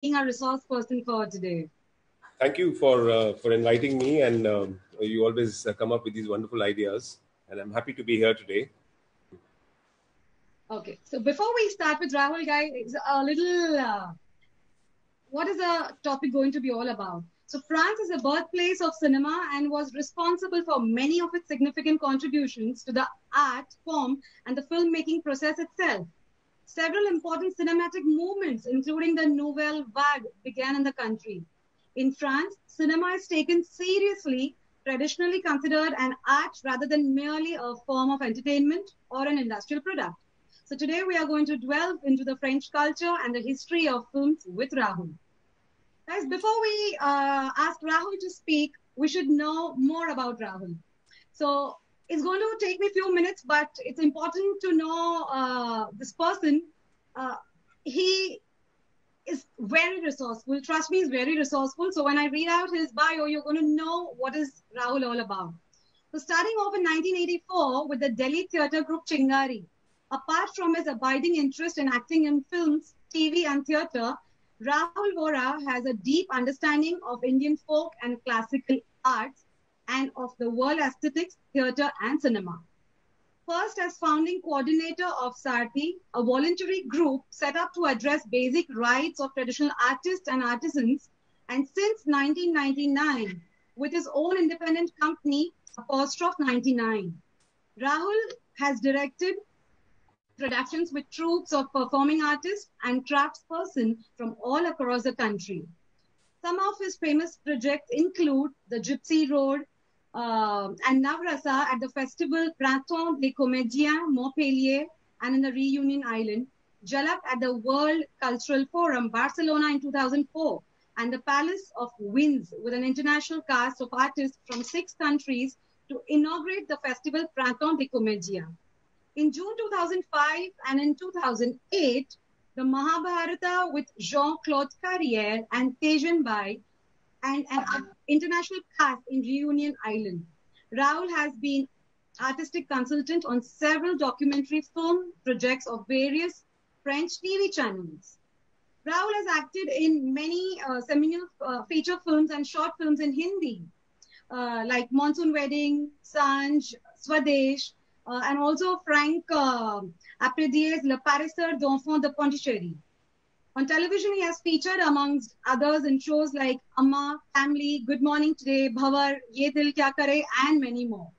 being our resource person for today. Thank you for inviting me, and you always come up with these wonderful ideas, and I'm happy to be here today. Okay, so before we start with Rahul, guys, a little, what is the topic going to be all about? So France is the birthplace of cinema and was responsible for many of its significant contributions to the art form and the filmmaking process itself. Several important cinematic movements, including the Nouvelle Vague, began in the country. In France, cinema is taken seriously, traditionally considered an art rather than merely a form of entertainment or an industrial product. So today we are going to delve into the French culture and the history of films with Rahul. Guys, before we ask Rahul to speak, we should know more about Rahul. So it's going to take me a few minutes, but it's important to know this person. He is very resourceful. Trust me, he's very resourceful. So when I read out his bio, you're going to know what is Rahul all about. So starting off in 1984 with the Delhi theatre group Chingari. Apart from his abiding interest in acting in films, TV and theatre, Rahul Vohra has a deep understanding of Indian folk and classical arts and of the world aesthetics, theatre and cinema. First, as founding coordinator of Sarthi, a voluntary group set up to address basic rights of traditional artists and artisans, and since 1999, with his own independent company, '99. Rahul has directed productions with troops of performing artists and craftspersons from all across the country. Some of his famous projects include The Gypsy Road and Navrasa at the festival Printemps des Comédiens Montpellier and in the Reunion Island, Jalak at the World Cultural Forum Barcelona in 2004, and the Palace of Winds with an international cast of artists from 6 countries to inaugurate the festival Printemps des Comédiens. In June 2005 and in 2008, the Mahabharata with Jean-Claude Carrière and Tejan Bai and an international cast in Reunion Island. Rahul has been artistic consultant on several documentary film projects of various French TV channels. Rahul has acted in many seminal feature films and short films in Hindi, like Monsoon Wedding, Sanj, Swadesh, and also Frank Apredier's Le Paresseur d'Enfants de Pondicherry. On television, he has featured amongst others in shows like Amma, Family, Good Morning Today, Bhavar, Ye Dil Kya Kare, and many more.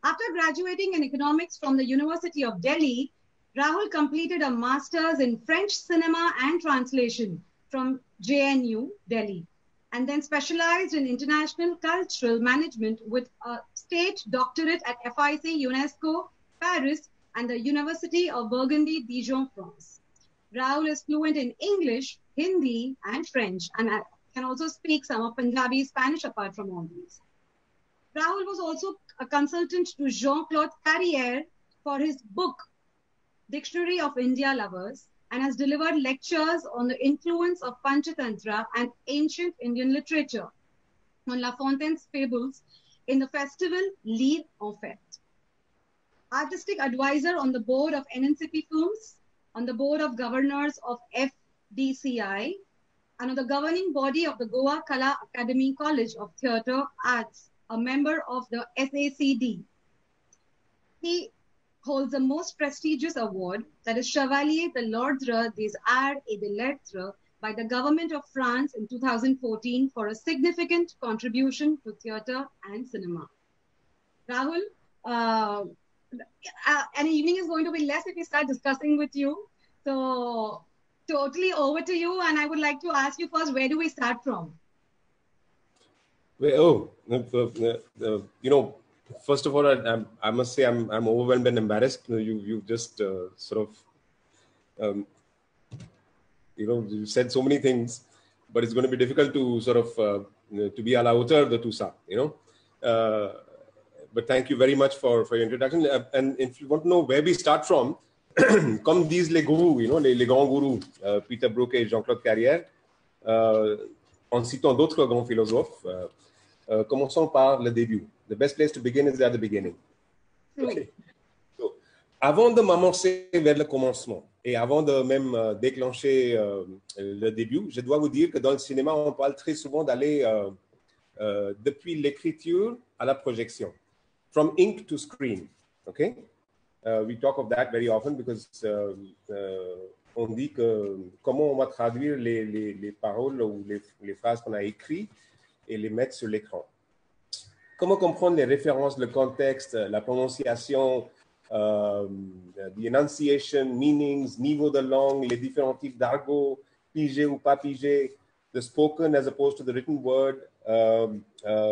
After graduating in economics from the University of Delhi, Rahul completed a master's in French cinema and translation from JNU, Delhi, and then specialized in international cultural management with a state doctorate at FIC UNESCO, Paris, and the University of Burgundy, Dijon, France. Rahul is fluent in English, Hindi, and French, and can also speak some of Punjabi, Spanish apart from all these. Rahul was also a consultant to Jean-Claude Carrière for his book, Dictionary of India Lovers, and has delivered lectures on the influence of Panchatantra and ancient Indian literature on La Fontaine's fables in the festival Lire en Fête. Artistic advisor on the board of NNCP Films, on the board of governors of FDCI, and on the governing body of the Goa Kala Academy College of Theatre Arts, a member of the SACD. He holds the most prestigious award, that is Chevalier de l'Ordre des Arts et des Lettres, by the government of France in 2014 for a significant contribution to theatre and cinema. Rahul, an evening is going to be less if we start discussing with you. So totally over to you, and I would like to ask you first, where do we start from? Well, first of all, I must say I'm overwhelmed and embarrassed. You just sort of, you said so many things, but it's going to be difficult to sort of to be à la hauteur de tout ça, But thank you very much for your introduction. And if you want to know where we start from, comme disent les gourous, les grands gourous, Peter Brook et Jean-Claude Carrière, en citant d'autres grands philosophes, commençons par le début. The best place to begin is at the beginning. Okay. So, Avant de m'amorcer vers le commencement et avant de même déclencher le début, je dois vous dire que dans le cinéma, on parle très souvent d'aller depuis l'écriture à la projection. From ink to screen, okay? We talk of that very often because on dit que comment on va traduire les paroles ou les phrases qu'on a écrites et les mettre sur l'écran. Comment comprendre les références, le contexte, la prononciation, the enunciation, meanings, niveau de langue, les différents types d'argot, pigé ou pas pigé, the spoken as opposed to the written word,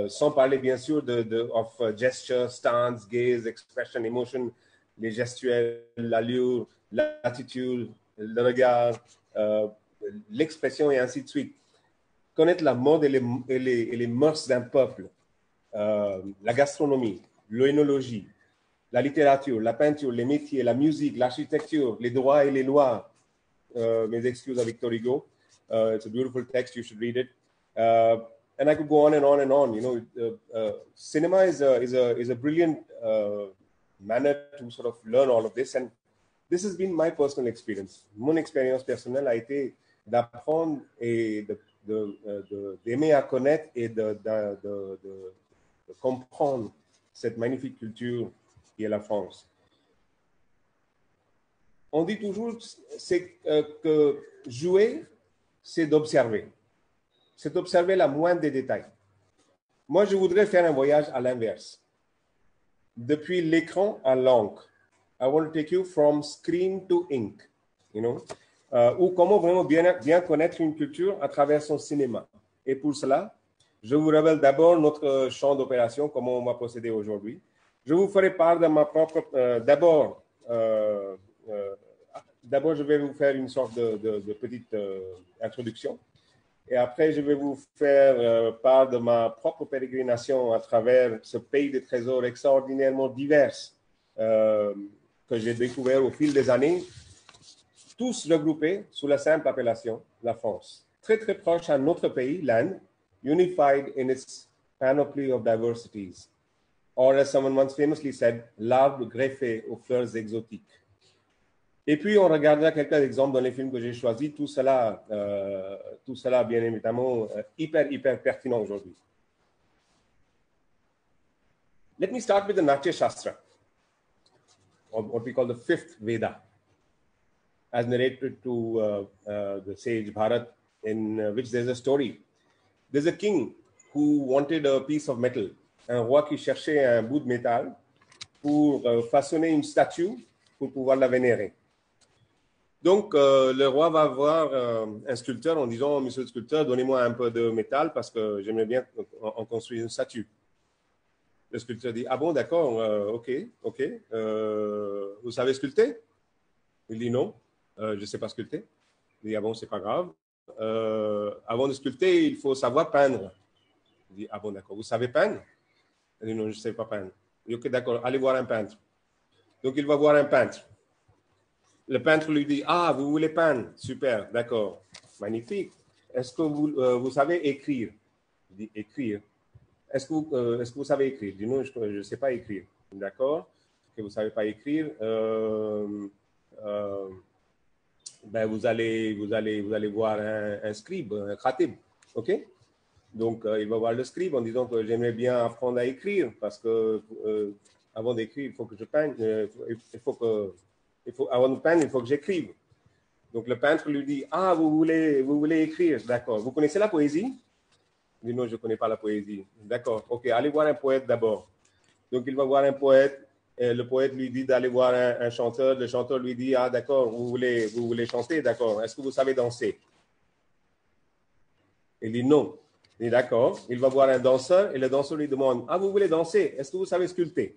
sans parler bien sûr of gesture, stance, gaze, expression, emotion, les gestuels, l'allure, l'attitude, le regard, l'expression et ainsi de suite. Connaître la mode et les mœurs d'un peuple, la gastronomie, l'œnologie, la littérature, la peinture, les métiers, la musique, l'architecture, les droits et les lois. Mes excuses à Victor Hugo. It's a beautiful text. You should read it. And I could go on and on and on. You know, cinema is a brilliant manner to sort of learn all of this. And this has been my personal experience. Mon expérience personnelle a été d'apprendre et d'aimer à connaître et de comprendre cette magnifique culture qui est la France. On dit toujours que jouer, c'est d'observer. C'est d'observer la moindre des détails. Moi, je voudrais faire un voyage à l'inverse. Depuis l'écran à l'encre. I want to take you from screen to ink. You know? Ou comment vraiment bien connaître une culture à travers son cinéma. Et pour cela, je vous révèle d'abord notre champ d'opération, comment on va procéder aujourd'hui. Je vous ferai part de ma propre... D'abord, je vais vous faire une sorte de petite introduction. Et après, je vais vous faire part de ma propre pérégrination à travers ce pays de trésors extraordinairement divers que j'ai découvert au fil des années, tous regroupés sous la simple appellation la France. Très, très proche à notre pays, l'Inde, unified in its panoply of diversities. Or, as someone once famously said, l'arbre greffé aux fleurs exotiques. Et puis, on regardera quelques exemples dans les films que j'ai choisis. Tout cela, bien évidemment, hyper pertinent aujourd'hui. Let me start with the Natya Shastra, or what we call the fifth Veda, as narrated to the sage Bharat, in which there's a story. There's a king who wanted a piece of metal, un roi qui cherchait un bout de métal pour façonner une statue pour pouvoir la vénérer. Donc, le roi va voir un sculpteur en disant « Monsieur le sculpteur, donnez-moi un peu de métal parce que j'aimerais bien en construire une statue. » Le sculpteur dit « Ah bon, d'accord, ok. Vous savez sculpter ?» Il dit « Non, je ne sais pas sculpter. » Il dit « Ah bon, c'est pas grave. Avant de sculpter, il faut savoir peindre. » Il dit « Ah bon, d'accord. Vous savez peindre ?» Il dit « Non, je ne sais pas peindre. » Il dit « Ok, d'accord, allez voir un peintre. » Donc, il va voir un peintre. Le peintre lui dit « Ah, vous voulez peindre? Super, d'accord, magnifique. Est-ce que vous savez écrire ?» Il dit « Écrire? Est-ce que vous savez écrire ?» Il dit « Non, je ne sais pas écrire. » D'accord, que vous ne savez pas écrire. Ben vous allez voir un scribe, un khatib, ok? Donc, il va voir le scribe en disant que j'aimerais bien apprendre à écrire parce que avant d'écrire, il faut que je peigne, avant de peindre, il faut que j'écrive. Donc, le peintre lui dit, ah, vous voulez écrire, d'accord. Vous connaissez la poésie? Il dit, non, je ne connais pas la poésie. D'accord, ok, allez voir un poète d'abord. Donc, il va voir un poète. Et le poète lui dit d'aller voir un chanteur. Le chanteur lui dit, ah d'accord, vous voulez chanter, d'accord. Est-ce que vous savez danser? Il dit non. Il dit d'accord. Il va voir un danseur et le danseur lui demande, ah vous voulez danser? Est-ce que vous savez sculpter?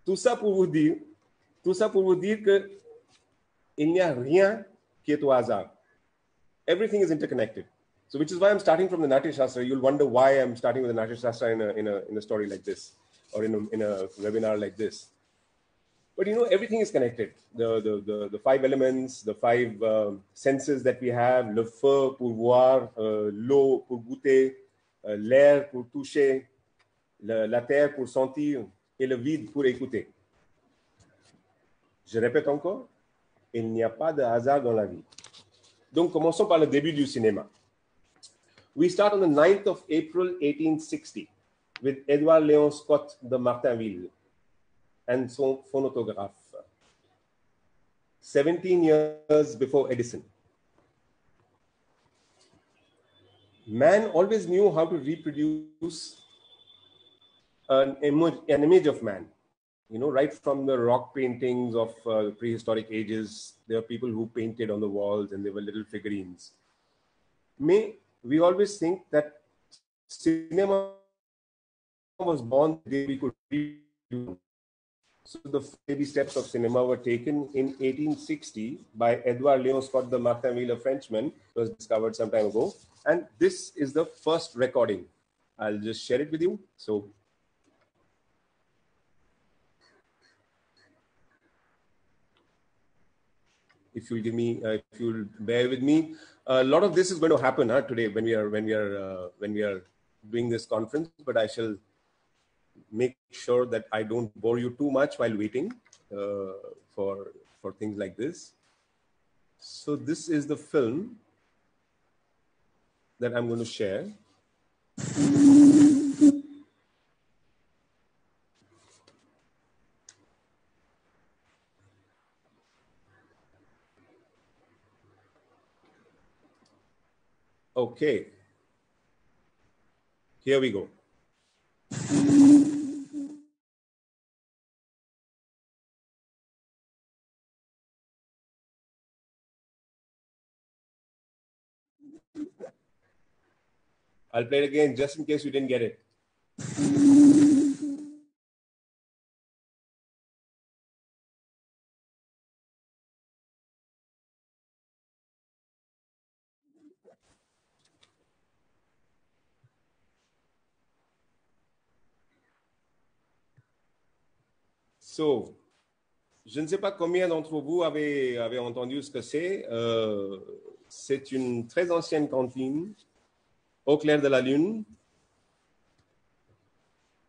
Tout ça pour vous dire que il n'y a rien qui est au hasard. Everything is interconnected. So which is why I'm starting from the Natya Shastra. You'll wonder why I'm starting with the Natya Shastra in a story like this. Or in a webinar like this. But you know, everything is connected. The five elements, the five senses that we have, le feu pour voir, l'eau pour goûter, l'air pour toucher, la terre pour sentir et le vide pour écouter. Je répète encore, il n'y a pas de hasard dans la vie. Donc, commençons par le début du cinéma. We start on the 9th of April 1860 with Edward Léon Scott de Martinville and son phonographe. 17 years before Edison. Man always knew how to reproduce an image of man. You know, right from the rock paintings of prehistoric ages, there are people who painted on the walls and they were little figurines. We always think that cinema was born the day we could reproduce. So the baby steps of cinema were taken in 1860 by Edward Léon Scott de Martinville, a Frenchman. It was discovered some time ago. And this is the first recording. I'll just share it with you. So, if you'll give me, if you'll bear with me, a lot of this is going to happen today when we are doing this conference. But I shall make sure that I don't bore you too much while waiting for things like this. So this is the film that I'm going to share. Okay, here we go. I'll play it again just in case you didn't get it. So, je ne sais pas combien d'entre vous avez entendu ce que c'est. C'est une très ancienne cantine au clair de la lune.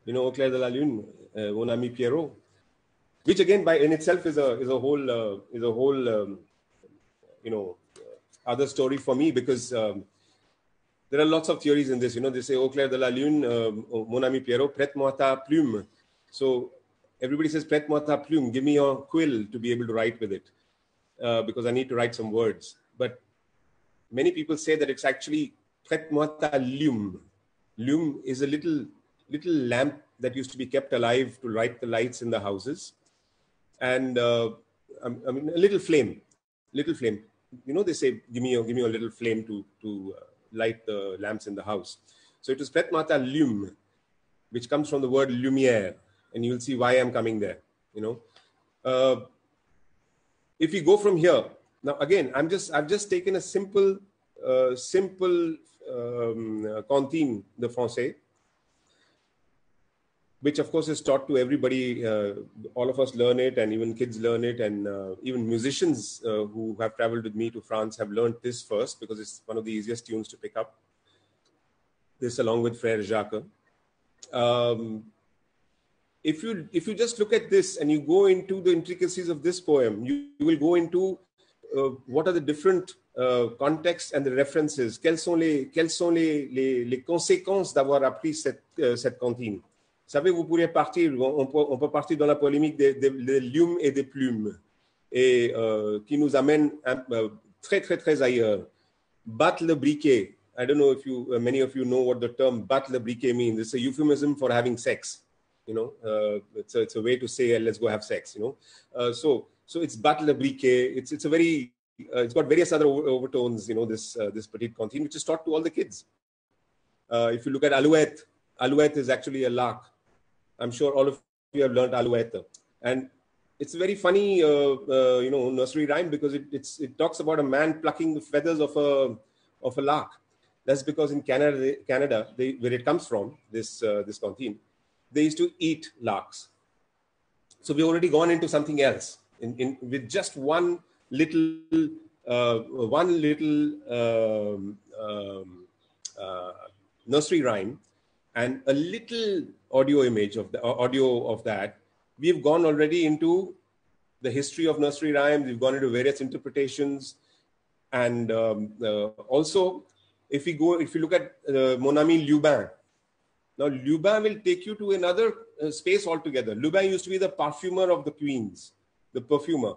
You know, au clair de la lune, mon ami Pierrot, which again by in itself is a whole other story for me, because there are lots of theories in this. You know, they say au clair de la lune, mon ami Pierrot, prête-moi ta plume. So everybody says prête-moi ta plume, give me your quill to be able to write with it, because I need to write some words. But many people say that it's actually prête-moi ta lume. Lume is a little lamp that used to be kept alive to light the lights in the houses. And I mean, a little flame. You know, they say, give me a little flame to light the lamps in the house. So it was prête-moi ta lume, which comes from the word lumière. And you'll see why I'm coming there, you know. If we go from here, now again, I've just taken a simple cantine de Français, which of course is taught to everybody. All of us learn it, and even kids learn it, and even musicians who have traveled with me to France have learned this first, because it's one of the easiest tunes to pick up. This along with Frère Jacques. If you just look at this and you go into the intricacies of this poem, you will go into what are the different contexts and the references. Quelles sont les conséquences d'avoir appris cette cantine? Vous savez, vous pourriez partir, on peut partir dans la polémique des lumes et des plumes, et qui nous amène très, très, très ailleurs. Battre le briquet. I don't know if many of you know what the term battre le briquet means. It's a euphemism for having sex. You know, it's a way to say, let's go have sex, you know. So it's battre le briquet. It's a very, it's got various other overtones, you know, this petite cantine, which is taught to all the kids. If you look at alouette is actually a lark. I'm sure all of you have learned alouette. And it's a very funny, you know, nursery rhyme, because it talks about a man plucking the feathers of a lark. That's because in Canada, where it comes from, this cantine, they used to eat larks. So we've already gone into something else with just one little nursery rhyme and a little audio image of that. We've gone already into the history of nursery rhymes. We've gone into various interpretations. And also, if you look at Mon ami Lubin. Now, Lubin will take you to another space altogether. Lubin used to be the parfumer of the queens, the perfumer.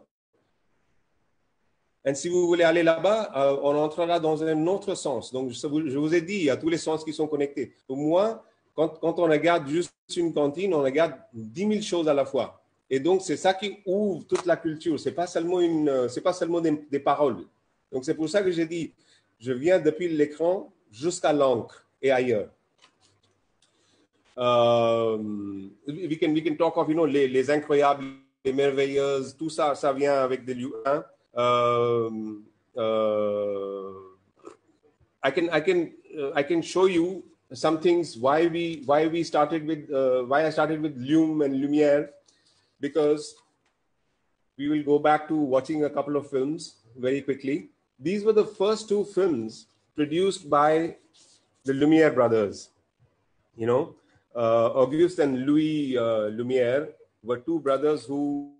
Et si vous voulez aller là-bas, on entrera dans un autre sens. Donc, je vous ai dit, il y a tous les sens qui sont connectés. Pour moi, quand on regarde juste une cantine, on regarde 10 000 choses à la fois. Et donc, c'est ça qui ouvre toute la culture. C'est pas seulement des paroles. Donc, c'est pour ça que j'ai dit, je viens depuis l'écran jusqu'à l'encre et ailleurs. We can talk of, les incroyables, les merveilleuses, tout ça, ça vient avec des lieux. I can show you some things why I started with Lume and Lumière, because we will go back to watching a couple of films very quickly. These were the first two films produced by the Lumière brothers. Auguste and Louis Lumière were two brothers who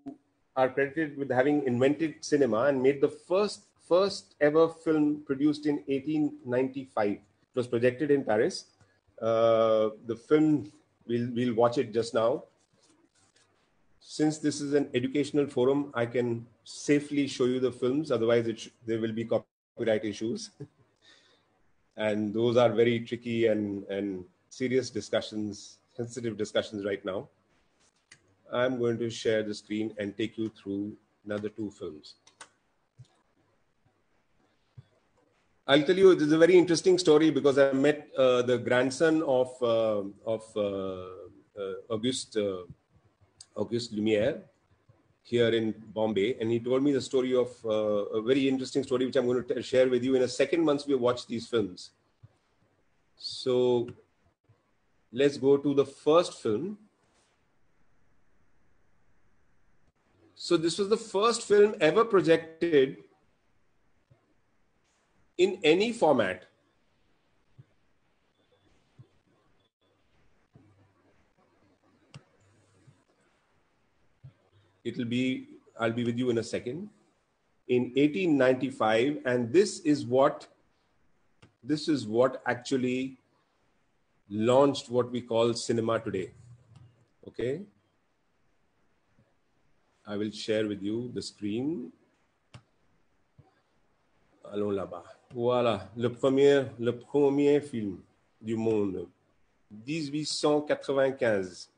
are credited with having invented cinema and made the first ever film produced in 1895. It was projected in Paris. The film, we'll watch it just now. Since this is an educational forum, I can safely show you the films. Otherwise, there will be copyright issues. And those are very tricky and serious discussions, sensitive discussions right now. I'm going to share the screen and take you through another two films. I'll tell you, this is a very interesting story because I met the grandson of Auguste Lumière here in Bombay, and he told me the story of a very interesting story which I'm going to share with you in a second once we watch these films. So let's go to the first film. So this was the first film ever projected in any format. I'll be with you in a second. In 1895, and this is what actually launched what we call cinema today. Okay. I will share with you the screen. Allons là-bas. Voilà, le premier film du monde, 1895.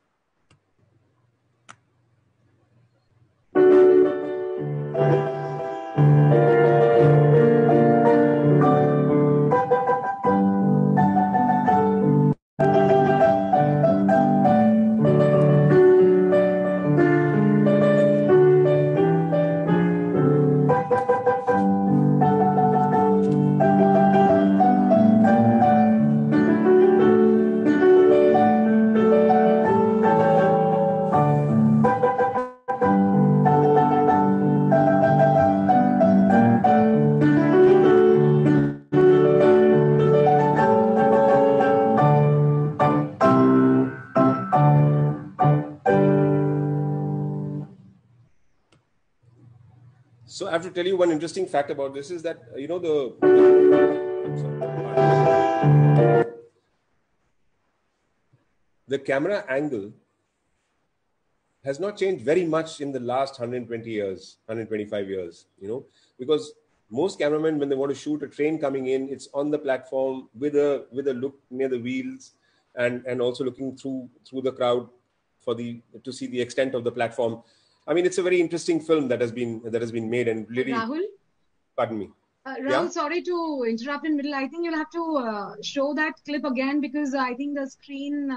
So I have to tell you one interesting fact about this is that, the camera angle has not changed very much in the last 120 years, 125 years, because most cameramen, when they want to shoot a train coming in, it's on the platform with a look near the wheels and also looking through the crowd to see the extent of the platform. I mean, it's a very interesting film that has been made, and really. Rahul? Pardon me. Rahul, Yeah? sorry to interrupt in middle. I think you'll have to show that clip again because I think the screen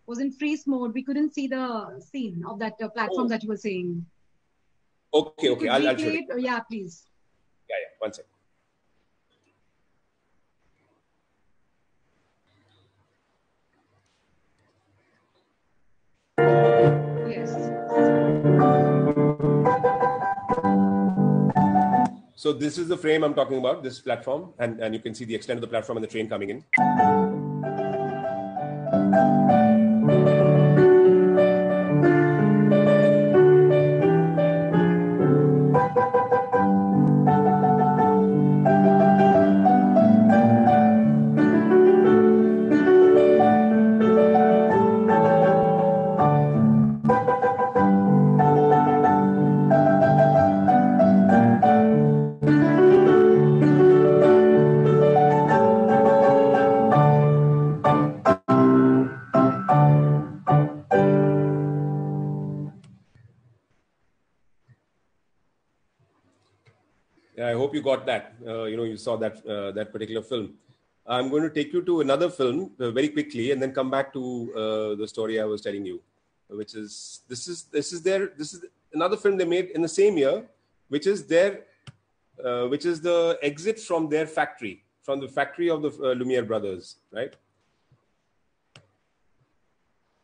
was in freeze mode. We couldn't see the scene of that platform that you were saying. Okay. I'll show it. Yeah, please. Yeah. 1 second. Yes. So this is the frame I'm talking about, this platform, and you can see the extent of the platform and the train coming in. you got that. You saw that that particular film. I'm going to take you to another film very quickly, and then come back to the story I was telling you, which is this is another film they made in the same year, which is the exit from their factory, from the factory of the Lumiere brothers, right?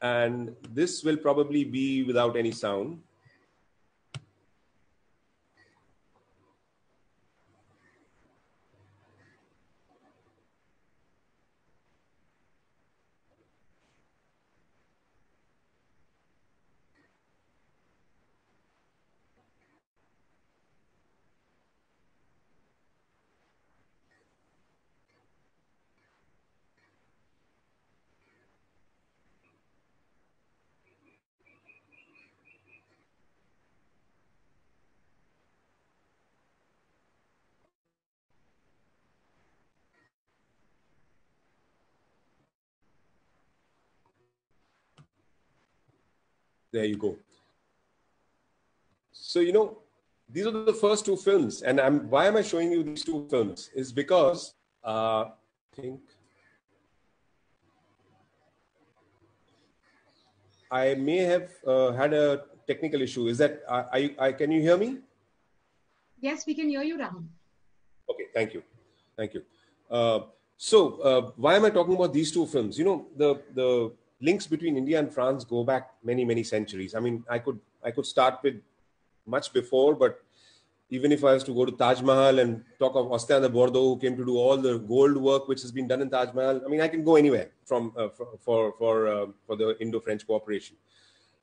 And this will probably be without any sound. There you go. So, these are the first two films. And why am I showing you these two films? Is because I think I may have had a technical issue. Is that, can you hear me? Yes, we can hear you, Rahul. Okay, thank you. Thank you. So why am I talking about these two films? The links between India and France go back many, many centuries. I mean, I could start with much before, but even if I was to go to Taj Mahal and talk of Austin de Bordeaux, who came to do all the gold work which has been done in Taj Mahal, I mean, I can go anywhere for the Indo-French cooperation,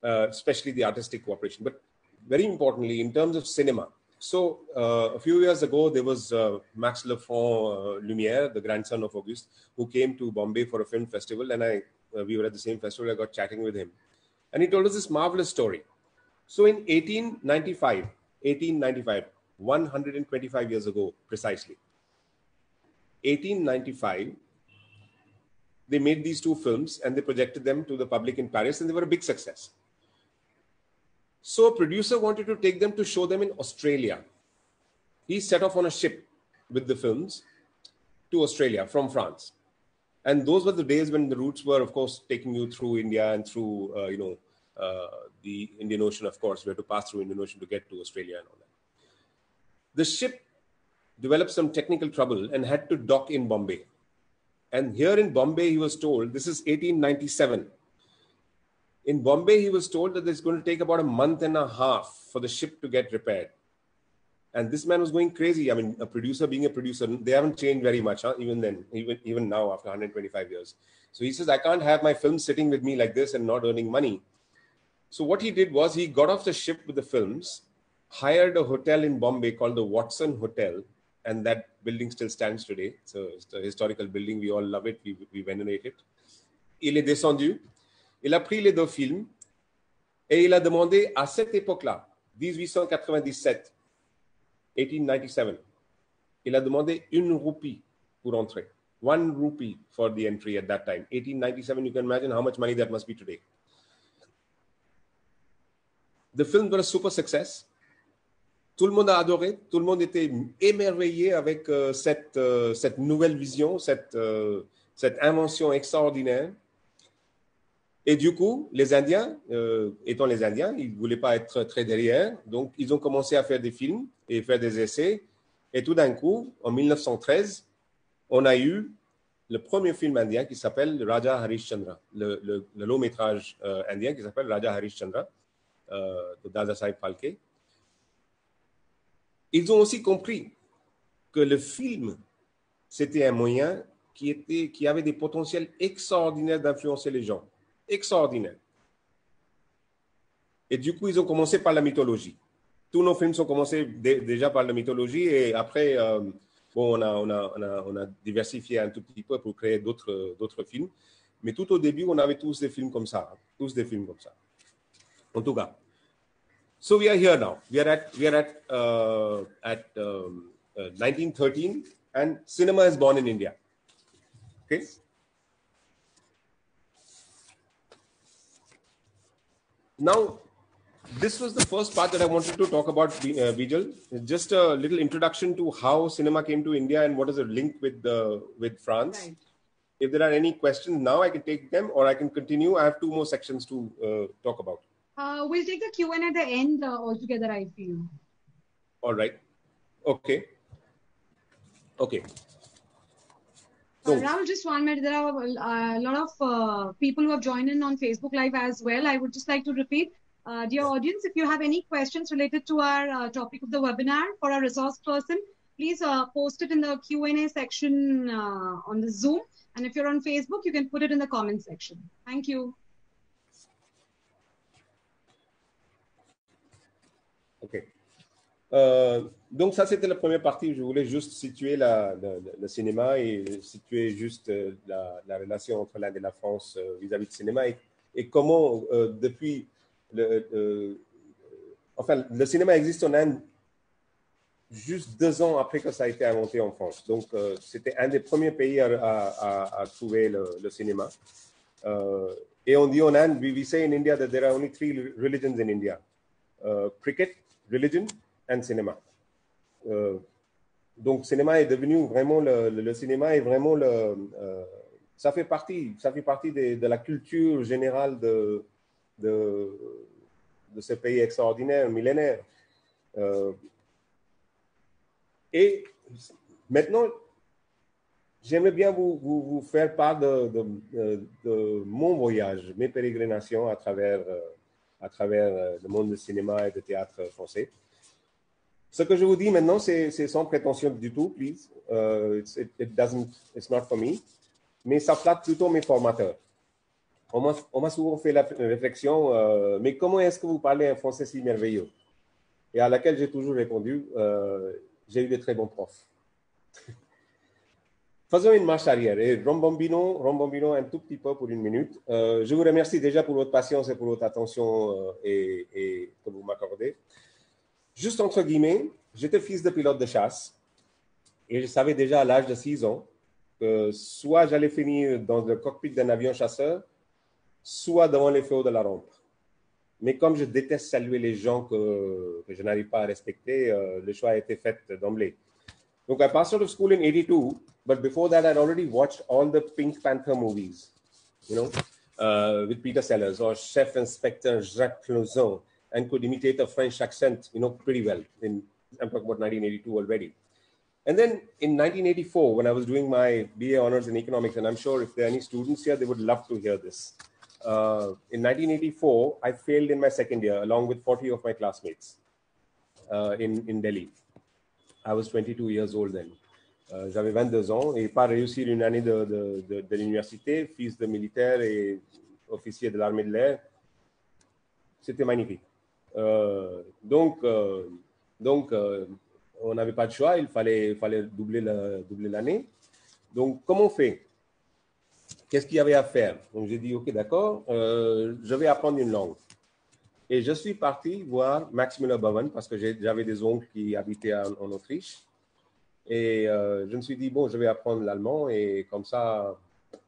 especially the artistic cooperation. But very importantly, in terms of cinema, so a few years ago, there was Max Lefranc Lumière, the grandson of Auguste, who came to Bombay for a film festival, and we were at the same festival. I got chatting with him, and he told us this marvelous story. So in 1895, 125 years ago, precisely, 1895, they made these two films and they projected them to the public in Paris, and they were a big success. So a producer wanted to take them to show them in Australia. He set off on a ship with the films to Australia from France. And those were the days when the routes were, of course, taking you through India and through, the Indian Ocean, of course. We had to pass through Indian Ocean to get to Australia and all that. The ship developed some technical trouble and had to dock in Bombay. And here in Bombay, he was told, this is 1897. In Bombay, he was told that it's going to take about a month and a half for the ship to get repaired. And this man was going crazy. I mean, a producer being a producer, they haven't changed very much, even then, even now after 125 years. So he says, I can't have my film sitting with me like this and not earning money. So what he did was he got off the ship with the films, hired a hotel in Bombay called the Watson Hotel, and that building still stands today. So it's a historical building. We all love it. We venerate it. Il est descendu. Il a pris les deux films et il a demandé à cette époque-là, 1897, 1897, il a demandé 1 roupie pour entrer. 1 rupee for the entry at that time. 1897, you can imagine how much money that must be today. The film was a super success. Tout le monde a adoré. Tout le monde était émerveillé avec cette nouvelle vision, cette invention extraordinaire. Et du coup, les Indiens, étant les Indiens, ils ne voulaient pas être très derrière. Donc, ils ont commencé à faire des films et faire des essais. Et tout d'un coup, en 1913, on a eu le premier film indien qui s'appelle Raja Harishchandra, le long métrage indien qui s'appelle Raja Harishchandra, de Dada Saheb Phalke. Ils ont aussi compris que le film, c'était un moyen qui avait des potentiels extraordinaires d'influencer les gens. Extraordinaire. Et du coup, ils ont commencé par la mythologie. Tous nos films sont commencés déjà par la mythologie et après, on a diversifié un tout petit peu pour créer d'autres films. Mais tout au début, on avait tous des films comme ça. Hein, tous des films comme ça. En tout cas. So we are here now. We are at 1913 and cinema is born in India. Okay. Now, this was the first part that I wanted to talk about, Bijal. Just a little introduction to how cinema came to India and what is the link with France. Right. If there are any questions now, I can take them or I can continue. I have 2 more sections to talk about. We'll take the Q&A at the end altogether, I feel. All right. Okay. Okay. So, Rahul, just 1 minute. There are a lot of people who have joined in on Facebook Live as well. I would just like to repeat, dear audience, if you have any questions related to our topic of the webinar for our resource person, please post it in the Q&A section on the Zoom. And if you're on Facebook, you can put it in the comment section. Thank you. OK. Donc ça, c'était la première partie. Je voulais juste situer le cinéma et situer juste la relation entre l'Inde et la France vis-à-vis du cinéma et comment, depuis... enfin, le cinéma existe en Inde juste 2 ans après que ça a été inventé en France. Donc, c'était un des premiers pays à trouver le cinéma. Et on dit en Inde, we say in India that there are only 3 religions in India. Cricket, religion and cinéma. Donc, cinéma est devenu vraiment le cinéma est vraiment ça fait partie de la culture générale de ce pays extraordinaire, millénaire. Et maintenant, j'aimerais bien vous faire part de mon voyage, mes pérégrinations à travers le monde du cinéma et du théâtre français. Ce que je vous dis maintenant, c'est sans prétention du tout, please. It's not for me. Mais ça flatte plutôt mes formateurs. On m'a souvent fait la réflexion, mais comment est-ce que vous parlez un français si merveilleux? Et à laquelle j'ai toujours répondu, j'ai eu de très bons profs. Faisons une marche arrière et rembobinons un tout petit peu pour 1 minute. Je vous remercie déjà pour votre patience et pour votre attention et que vous m'accordez. Juste entre guillemets, j'étais fils de pilote de chasse et je savais déjà à l'âge de 6 ans que soit j'allais finir dans le cockpit d'un avion chasseur, soit devant les feux de la rampe. Mais comme je déteste saluer les gens que je n'arrive pas à respecter, le choix a été fait d'emblée. Donc, I passed out of school in 82, but before that, I'd already watched all the Pink Panther movies, with Peter Sellers or Chef Inspector Jacques Clouson, and could imitate a French accent, pretty well. I'm talking about 1982 already. And then in 1984, when I was doing my BA honors in economics, and I'm sure if there are any students here, they would love to hear this. In 1984, I failed in my 2nd year, along with 40 of my classmates in Delhi. I was 22 years old then. J'avais 22 ans et pas réussir une année de l'université, fils de militaire et officier de l'armée de l'air, c'était magnifique. Donc, on n'avait pas de choix, il fallait doubler l'année. Donc, comment on fait? Qu'est-ce qu'il y avait à faire? Donc, j'ai dit, OK, d'accord, je vais apprendre une langue. Et je suis parti voir Max Müller-Böwen parce que j'avais des oncles qui habitaient en Autriche. Et je me suis dit, bon, je vais apprendre l'allemand et comme ça, je ne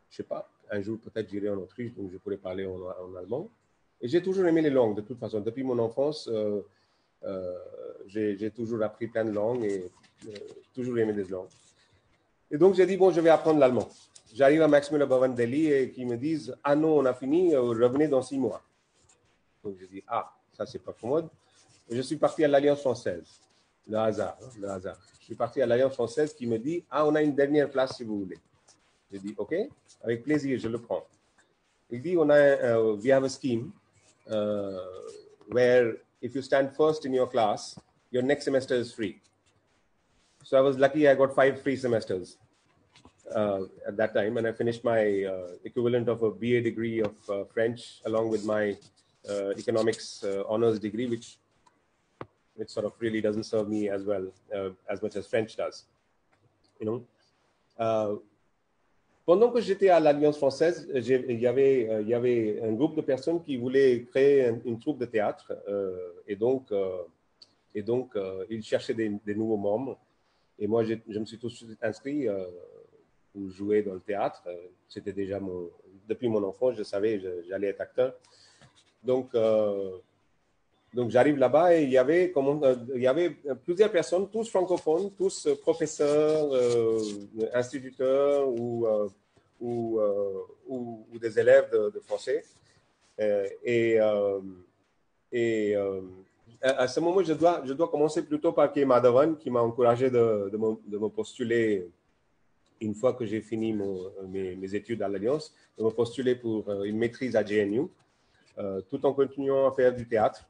sais pas, un jour peut-être j'irai en Autriche, donc je pourrai parler en allemand. Et j'ai toujours aimé les langues de toute façon. Depuis mon enfance, j'ai toujours appris plein de langues et toujours aimé des langues. Et donc, j'ai dit, bon, je vais apprendre l'allemand. J'arrive à Max Müller-Böwen Delhi et qui me disent, ah non, on a fini, revenez dans 6 mois. Donc, je dis, ah, ça, c'est pas commode. Et je suis parti à l'Alliance française. Le hasard. Je suis parti à l'Alliance française qui me dit, ah, on a une dernière place si vous voulez. Je dis, OK, avec plaisir, je le prends. Il dit, we have a scheme where if you stand first in your class, your next semester is free. So I was lucky I got 5 free semesters at that time. And I finished my equivalent of a BA degree of French along with my economics honors degree, which sort of really doesn't serve me as well, as much as French does. Pendant que j'étais à l'Alliance française, il y avait un groupe de personnes qui voulaient créer une troupe de théâtre et donc ils cherchaient des nouveaux membres. Et moi, je me suis tout de suite inscrit pour jouer dans le théâtre. C'était déjà depuis mon enfance, je savais que j'allais être acteur. Donc, Donc j'arrive là-bas et il y avait plusieurs personnes, tous francophones, tous professeurs, instituteurs ou des élèves de français. À ce moment, je dois commencer plutôt par K. Madhavan, qui m'a encouragé de me postuler, une fois que j'ai fini mes études à l'Alliance, de me postuler pour une maîtrise à JNU, tout en continuant à faire du théâtre.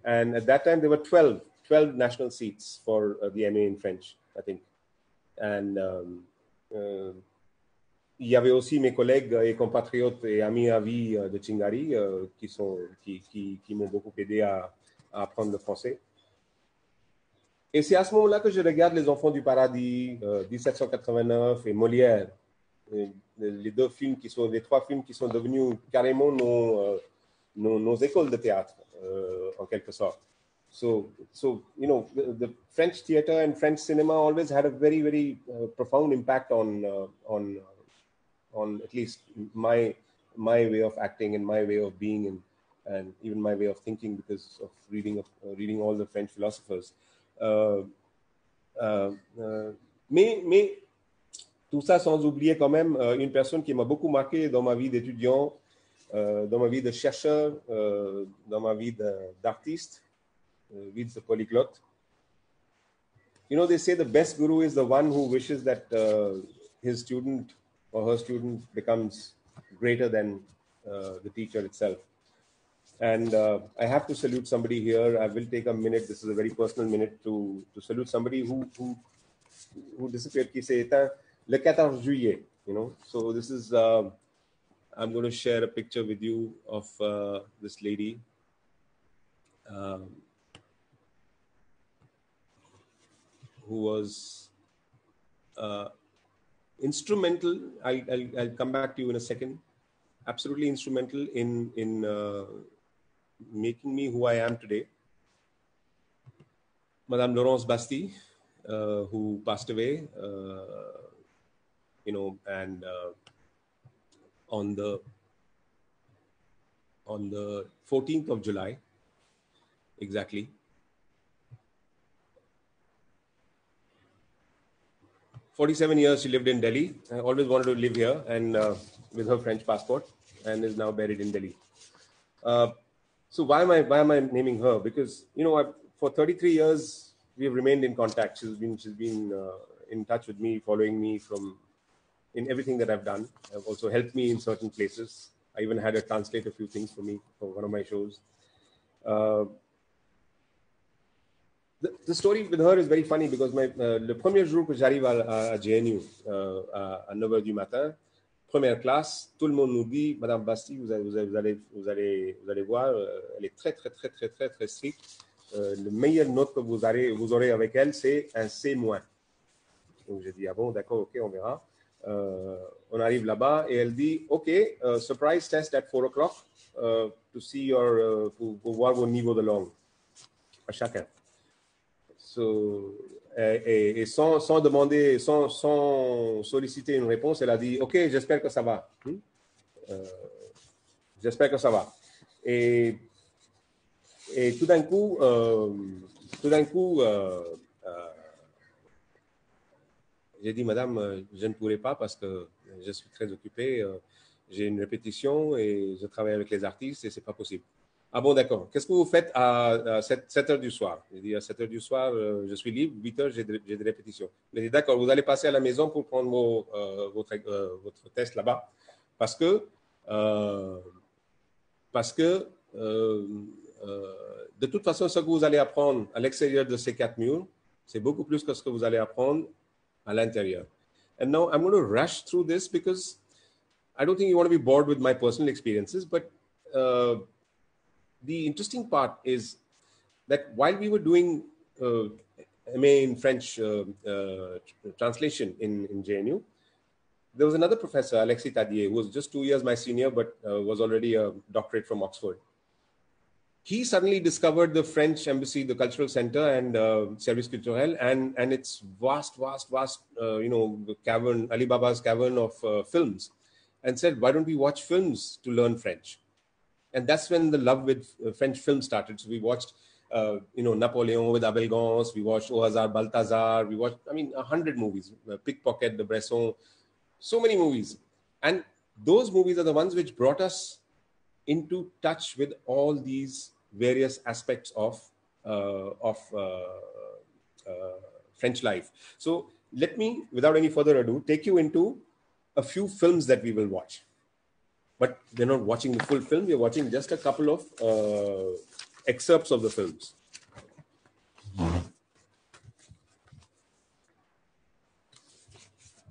And at that time, there were 12 national seats for the MA in French, I think. And il y avait aussi mes collègues et compatriotes et amis à vie de Chingari qui m'ont beaucoup aidé à apprendre le français. Et c'est à ce moment-là que je regarde Les Enfants du Paradis, 1789 et Molière, les trois films qui sont devenus carrément nos écoles de théâtre, en quelque sorte. So you know, the French theater and French cinema always had a very, very profound impact on at least my way of acting and my way of being and even my way of thinking, because of reading all the French philosophers. Mais tout ça sans oublier quand même une personne qui m'a beaucoup marqué dans ma vie d'étudiant, dans ma vie de chercheur, dans ma vie d'artiste, vie de polyglotte. You know, they say the best guru is the one who wishes that his student or her student becomes greater than the teacher itself. And I have to salute somebody here. I will take a minute. This is a very personal minute to salute somebody who disappeared, qui s'est éteint le 14 juillet. You know, so this is. I'm going to share a picture with you of this lady. Who was instrumental. I'll come back to you in a second. Absolutely instrumental in making me who I am today. Madame Laurence Bastille, who passed away, you know, and on the 14th of July, exactly. For 47 years she lived in Delhi. I always wanted to live here, and with her French passport, and is now buried in Delhi. So why am I naming her? Because, you know, for 33 years we have remained in contact. She's been in touch with me, following me in everything that I've done. Have also helped me in certain places. I even had her translate a few things for me for one of my shows. The story with her is very funny because le premier jour que j'arrive à JNU à 9h du matin, première classe, tout le monde nous dit, Madame Bastille, vous allez voir, elle est très, très, très, très, très, très stricte. Le meilleur note que vous aurez avec elle, c'est un C-. Donc j'ai dit, ah bon, d'accord, ok, on verra. On arrive là-bas et elle dit, ok, surprise test at 4 o'clock to see pour voir vos niveaux de langue à chacun. So, et sans solliciter une réponse, elle a dit, ok, j'espère que ça va. J'espère que ça va. Et tout d'un coup, j'ai dit, Madame, je ne pourrai pas parce que je suis très occupé. J'ai une répétition et je travaille avec les artistes et c'est pas possible. Ah bon, d'accord. Qu'est-ce que vous faites à 7h du soir? J'ai dit, à 7h du soir, je suis libre. 8h, j'ai des répétitions. J'ai dit, d'accord, vous allez passer à la maison pour prendre votre test là-bas. Parce que de toute façon, ce que vous allez apprendre à l'extérieur de ces 4 murs, c'est beaucoup plus que ce que vous allez apprendre à l'intérieur. And now I'm going to rush through this because I don't think you want to be bored with my personal experiences, but the interesting part is that while we were doing MA in French translation in JNU, there was another professor, Alexis Tadier, who was just 2 years my senior, but was already a doctorate from Oxford. He suddenly discovered the French embassy, the cultural center, and Service Culturel, and its vast, you know, the cavern, Alibaba's cavern of films, and said, why don't we watch films to learn French? And that's when the love with French film started. So we watched, Napoleon with Abel Gance. We watched Au Hasard Balthazar. We watched, 100 movies. Pickpocket, The Bresson. So many movies. And those movies are the ones which brought us into touch with all these various aspects of French life. So let me, without any further ado, take you into a few films that we will watch. But we're not watching the full film. We're watching just a couple of excerpts of the films.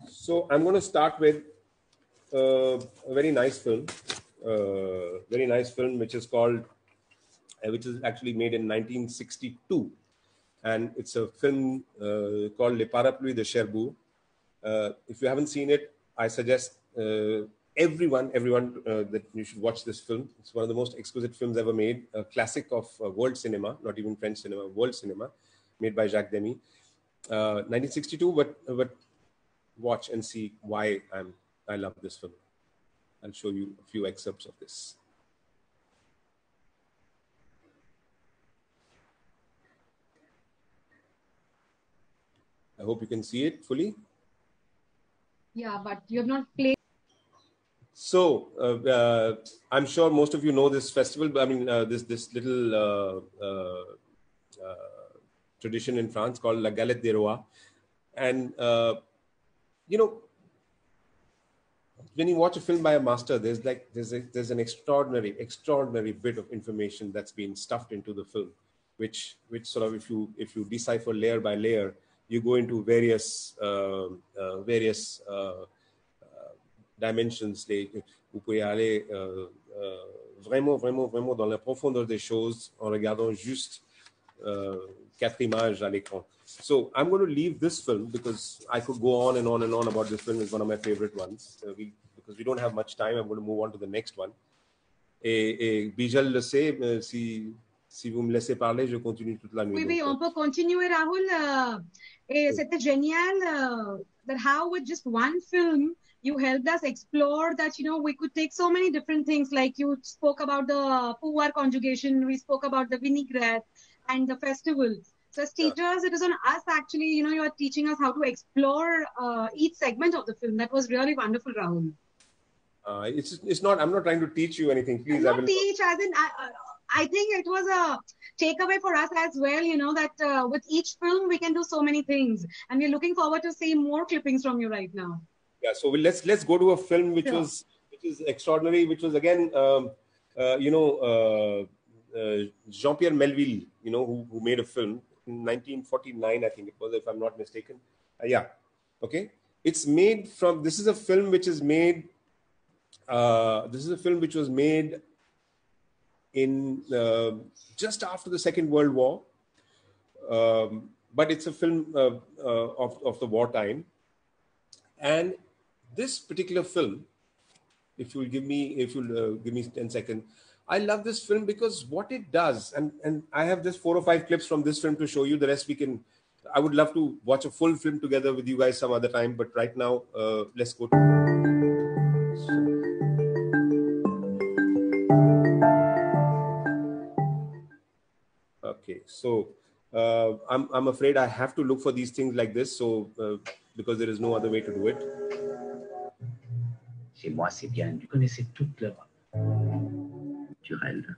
So I'm going to start with a very nice film. Which is actually made in 1962. And it's a film called Les Parapluies de Cherbourg. If you haven't seen it, I suggest everyone that you should watch this film. It's one of the most exquisite films ever made, a classic of world cinema, not even French cinema, world cinema, made by Jacques Demy. 1962, but watch and see why I love this film. I'll show you a few excerpts of this. I hope you can see it fully. Yeah, but you have not played. So I'm sure most of you know this festival. This little tradition in France called La Galette des Rois, and when you watch a film by a master, there's an extraordinary bit of information that's been stuffed into the film, which sort of if you decipher layer by layer, you go into various dimensions. Vous pouvez aller vraiment dans la profondeur des choses en regardant juste 4 images à l'écran. So I'm going to leave this film because I could go on and on and on about this film. It's one of my favorite ones. Because we don't have much time, I'm going to move on to the next one. Et Bijal le sait, si vous me laissez parler, je continue toute la nuit. Oui, on peut continuer, Rahul. C'était génial that how with just one film, you helped us explore that, we could take so many different things. Like you spoke about the pouvoir conjugation, we spoke about the vinaigrette and the festival. So as teachers, it is on us actually, you are teaching us how to explore each segment of the film. That was really wonderful, Rahul. It's not, I'm not trying to teach you anything, please. Not teach, as in, I think it was a takeaway for us as well, that with each film, we can do so many things. And we're looking forward to see more clippings from you right now. Yeah, so let's go to a film which is extraordinary, which was again, Jean-Pierre Melville, who made a film in 1949, I think it was, if I'm not mistaken. Okay. It's made from, this is a film which was made in just after the Second World War, but it's a film of the wartime. And this particular film, if you'll give me 10 seconds, I love this film because what it does, and I have just 4 or 5 clips from this film to show you. The rest I would love to watch a full film together with you guys some other time, but right now, let's go Okay, so I'm afraid I have to look for these things like this, so because there is no other way to do it. Chez moi, c'est bien. Tu connaissais toute l'Europe. Culturelle.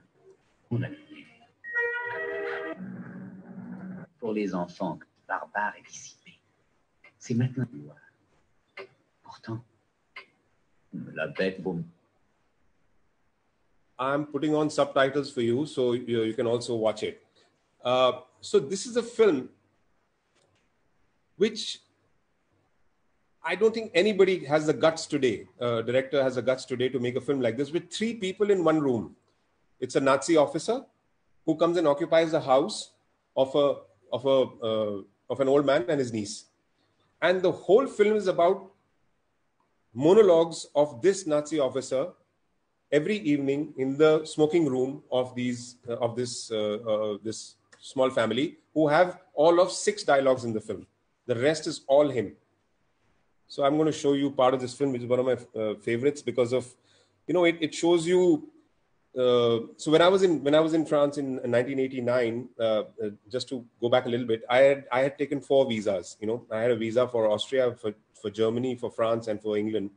On a vu. Pour les enfants, barbares et dissipés. C'est maintenant gloire. Pourtant, la bête vaut. I'm putting on subtitles for you, so you can also watch it. So this is a film which I don't think anybody has the guts today. Director has the guts today to make a film like this with 3 people in one room. It's a Nazi officer who comes and occupies the house of an old man and his niece, and the whole film is about monologues of this Nazi officer every evening in the smoking room of this small family, who have all of 6 dialogues in the film. The rest is all him. So I'm going to show you part of this film, which is one of my favorites because of, it shows you so when I was in France in 1989, just to go back a little bit, I had taken 4 visas. You know, I had a visa for Austria, for Germany, for France, and for England,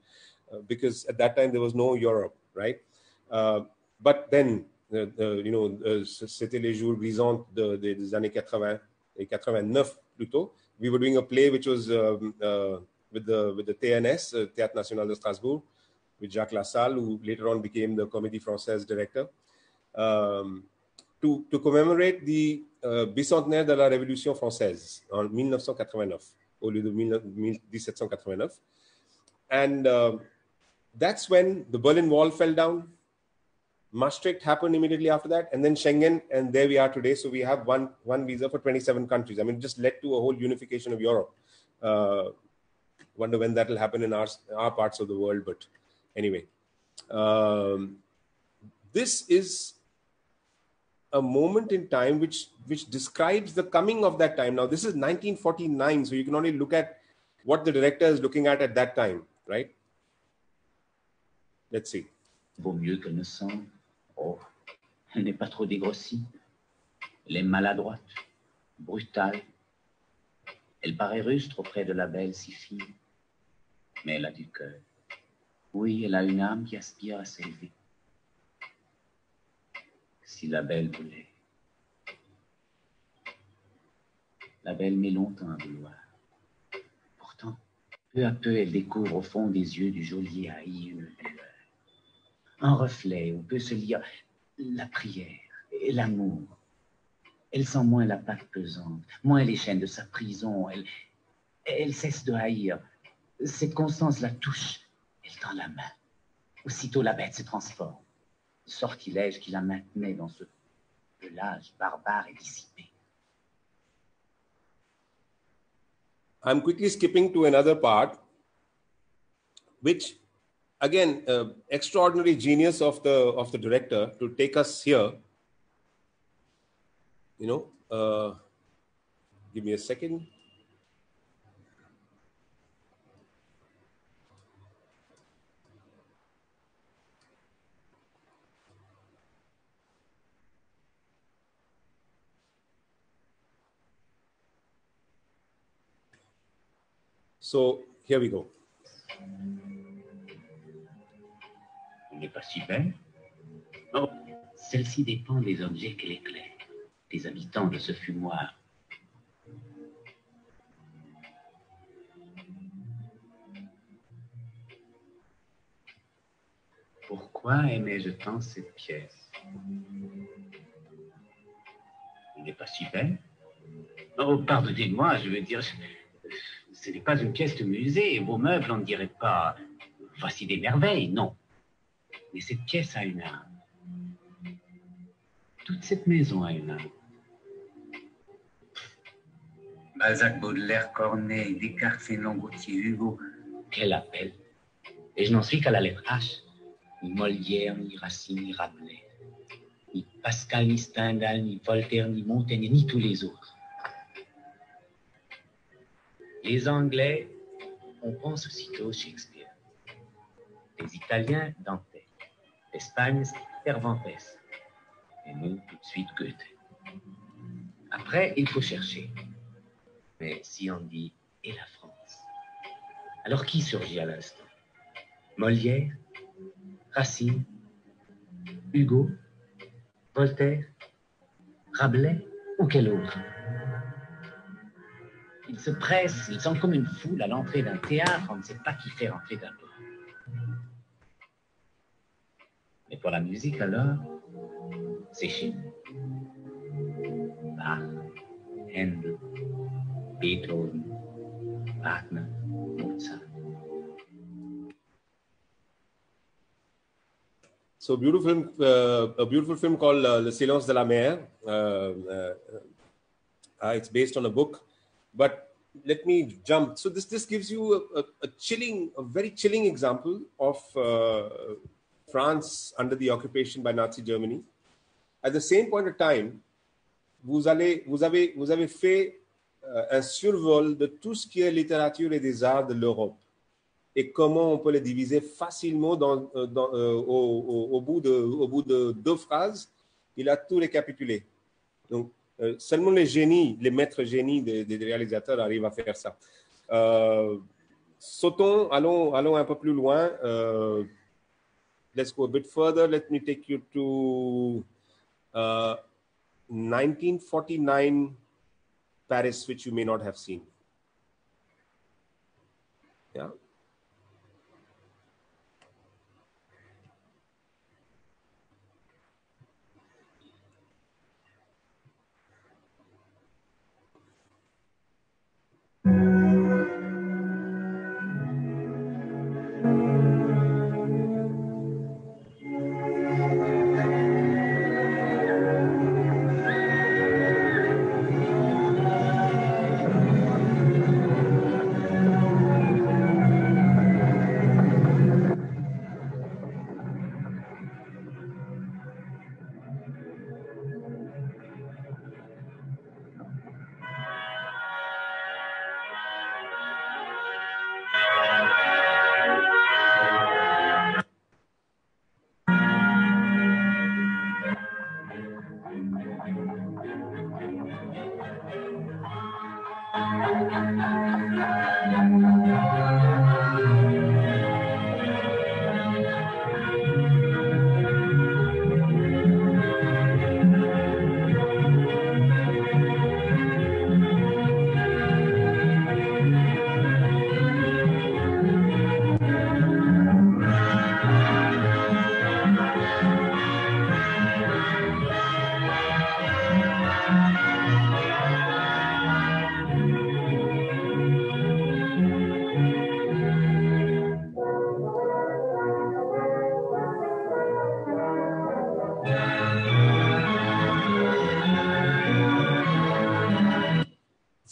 because at that time there was no Europe, right? But then, c'était les jours grisants des années 80 et 89 plutôt. We were doing a play which was with the TNS, Théâtre National de Strasbourg, with Jacques Lassalle, who later on became the Comédie Française director, to commemorate the bicentenaire de la Révolution française en 1989, au lieu de 1789. And that's when the Berlin Wall fell down. Maastricht happened immediately after that, and then Schengen, and there we are today. So we have one visa for 27 countries. I mean, it just led to a whole unification of Europe. Wonder when that will happen in our parts of the world, but anyway, this is a moment in time which describes the coming of that time. Now, this is 1949, so you can only look at what the director is looking at that time, right? Let's see. Vaut mieux qu'elle ne semble. Oh, elle n'est pas trop dégrossie. Elle est maladroite, brutale. Elle paraît rustre auprès de la belle si fine. Mais elle a du cœur. Oui, elle a une âme qui aspire à s'élever. Si la belle voulait. La belle met longtemps à vouloir. Pourtant, peu à peu, elle découvre au fond des yeux du geôlier haï une lueur. Un reflet où peut se lire la prière et l'amour. Elle sent moins la patte pesante, moins les chaînes de sa prison. Elle cesse de haïr. Cette constance la touche. Elle tend la main. Aussitôt, la bête se transforme. Le sortilège qui la maintenait dans ce pelage barbare et dissipé. I'm quickly skipping to another part, which, again, extraordinary genius of the director to take us here. You know, give me a second. So here we go. Elle n'est pas si belle. Oh, celle-ci dépend des objets qu'elle éclaire, des habitants de ce fumoir. Pourquoi aimais-je tant cette pièce? Elle n'est pas si belle. Oh, pardonnez-moi, je veux dire, ce n'est pas une pièce de musée. Vos meubles, on ne dirait pas, voici des merveilles, non. Mais cette pièce a une âme. Toute cette maison a une âme. Balzac, Baudelaire, Corneille, Descartes, Fénelon, Gautier, Hugo. Quel appel! Et je n'en suis qu'à la lettre H. Ni Molière, ni Racine, ni Rabelais. Ni Pascal, ni Stendhal, ni Voltaire, ni Montaigne, ni tous les autres. Les Anglais, on pense aussitôt Shakespeare. Les Italiens, Dante. L'Espagne, Cervantes. Et nous, tout de suite, Goethe. Après, il faut chercher. Mais si on dit « et la France », alors qui surgit à l'instant? Molière, Racine, Hugo, Voltaire, Rabelais ou quel autre? Ils se pressent, ils sont comme une foule à l'entrée d'un théâtre, on ne sait pas qui faire entrer d'abord. Mais pour la musique, alors, c'est chez nous. Bach, Handel, Beethoven, Wagner, Mozart. So a beautiful film called Le Silence de la Mer. It's based on a book, but let me jump. So this gives you a very chilling example of France under the occupation by Nazi Germany. At the same point of time, vous avez fait un survol de tout ce qui est littérature et des arts de l'Europe. et comment on peut les diviser facilement au bout de 2 phrases. Il a tout récapitulé. Donc, seulement les génies, les maîtres génies des réalisateurs arrivent à faire ça. Sautons, allons un peu plus loin. Let's go a bit further. Let me take you to 1949 Paris, which you may not have seen. Yeah.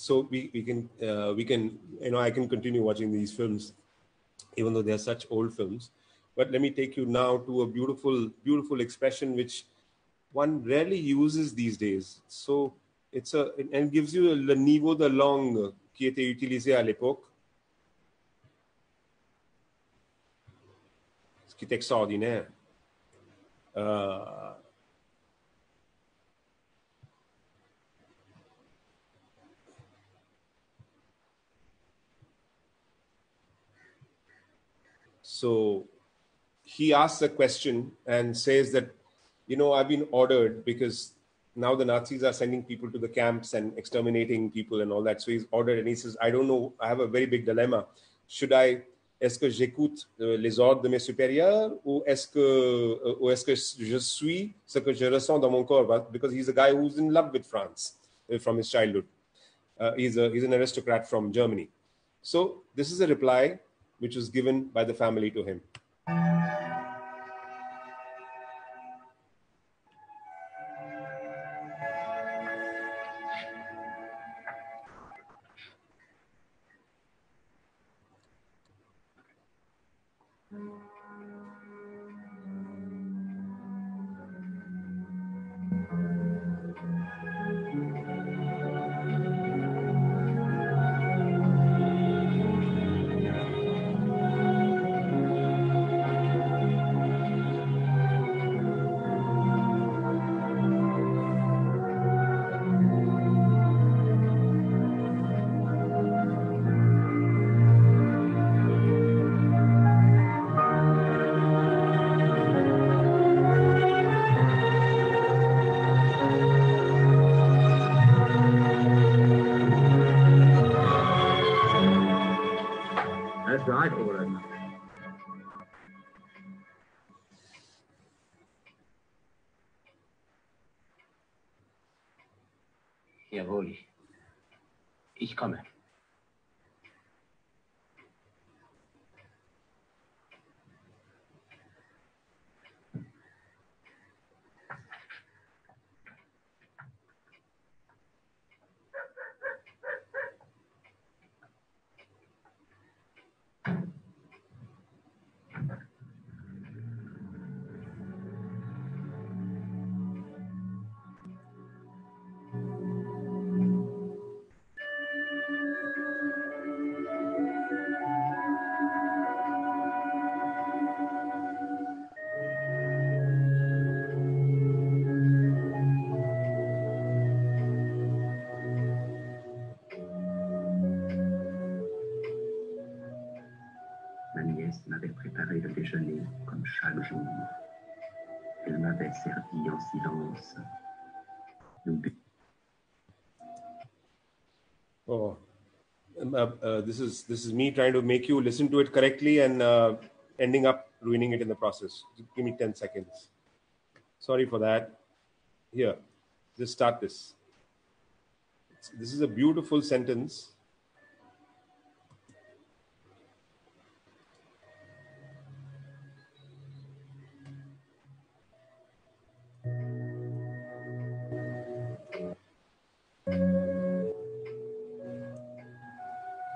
So we can I can continue watching these films, even though they are such old films. But let me take you now to a beautiful expression which one rarely uses these days. So and gives you le niveau de langue qui était utilisé à l'époque, ce qui est extraordinaire. So he asks a question and says that, I've been ordered because now the Nazis are sending people to the camps and exterminating people and all that. So he's ordered and he says, I don't know, I have a very big dilemma. Est-ce que j'écoute les ordres de mes supérieurs ou est-ce que je suis ce que je ressens dans mon corps? Because he's a guy who's in love with France from his childhood. He's an aristocrat from Germany. So this is a reply which was given by the family to him. That's right, Vohra. Jawohl. Ich komme. nièce m'avait préparé le déjeuner comme chaque jour. Elle m'avait servi en silence. Oh, this is me trying to make you listen to it correctly and ending up ruining it in the process. Give me 10 seconds. Sorry for that. Here, just start this. This is a beautiful sentence.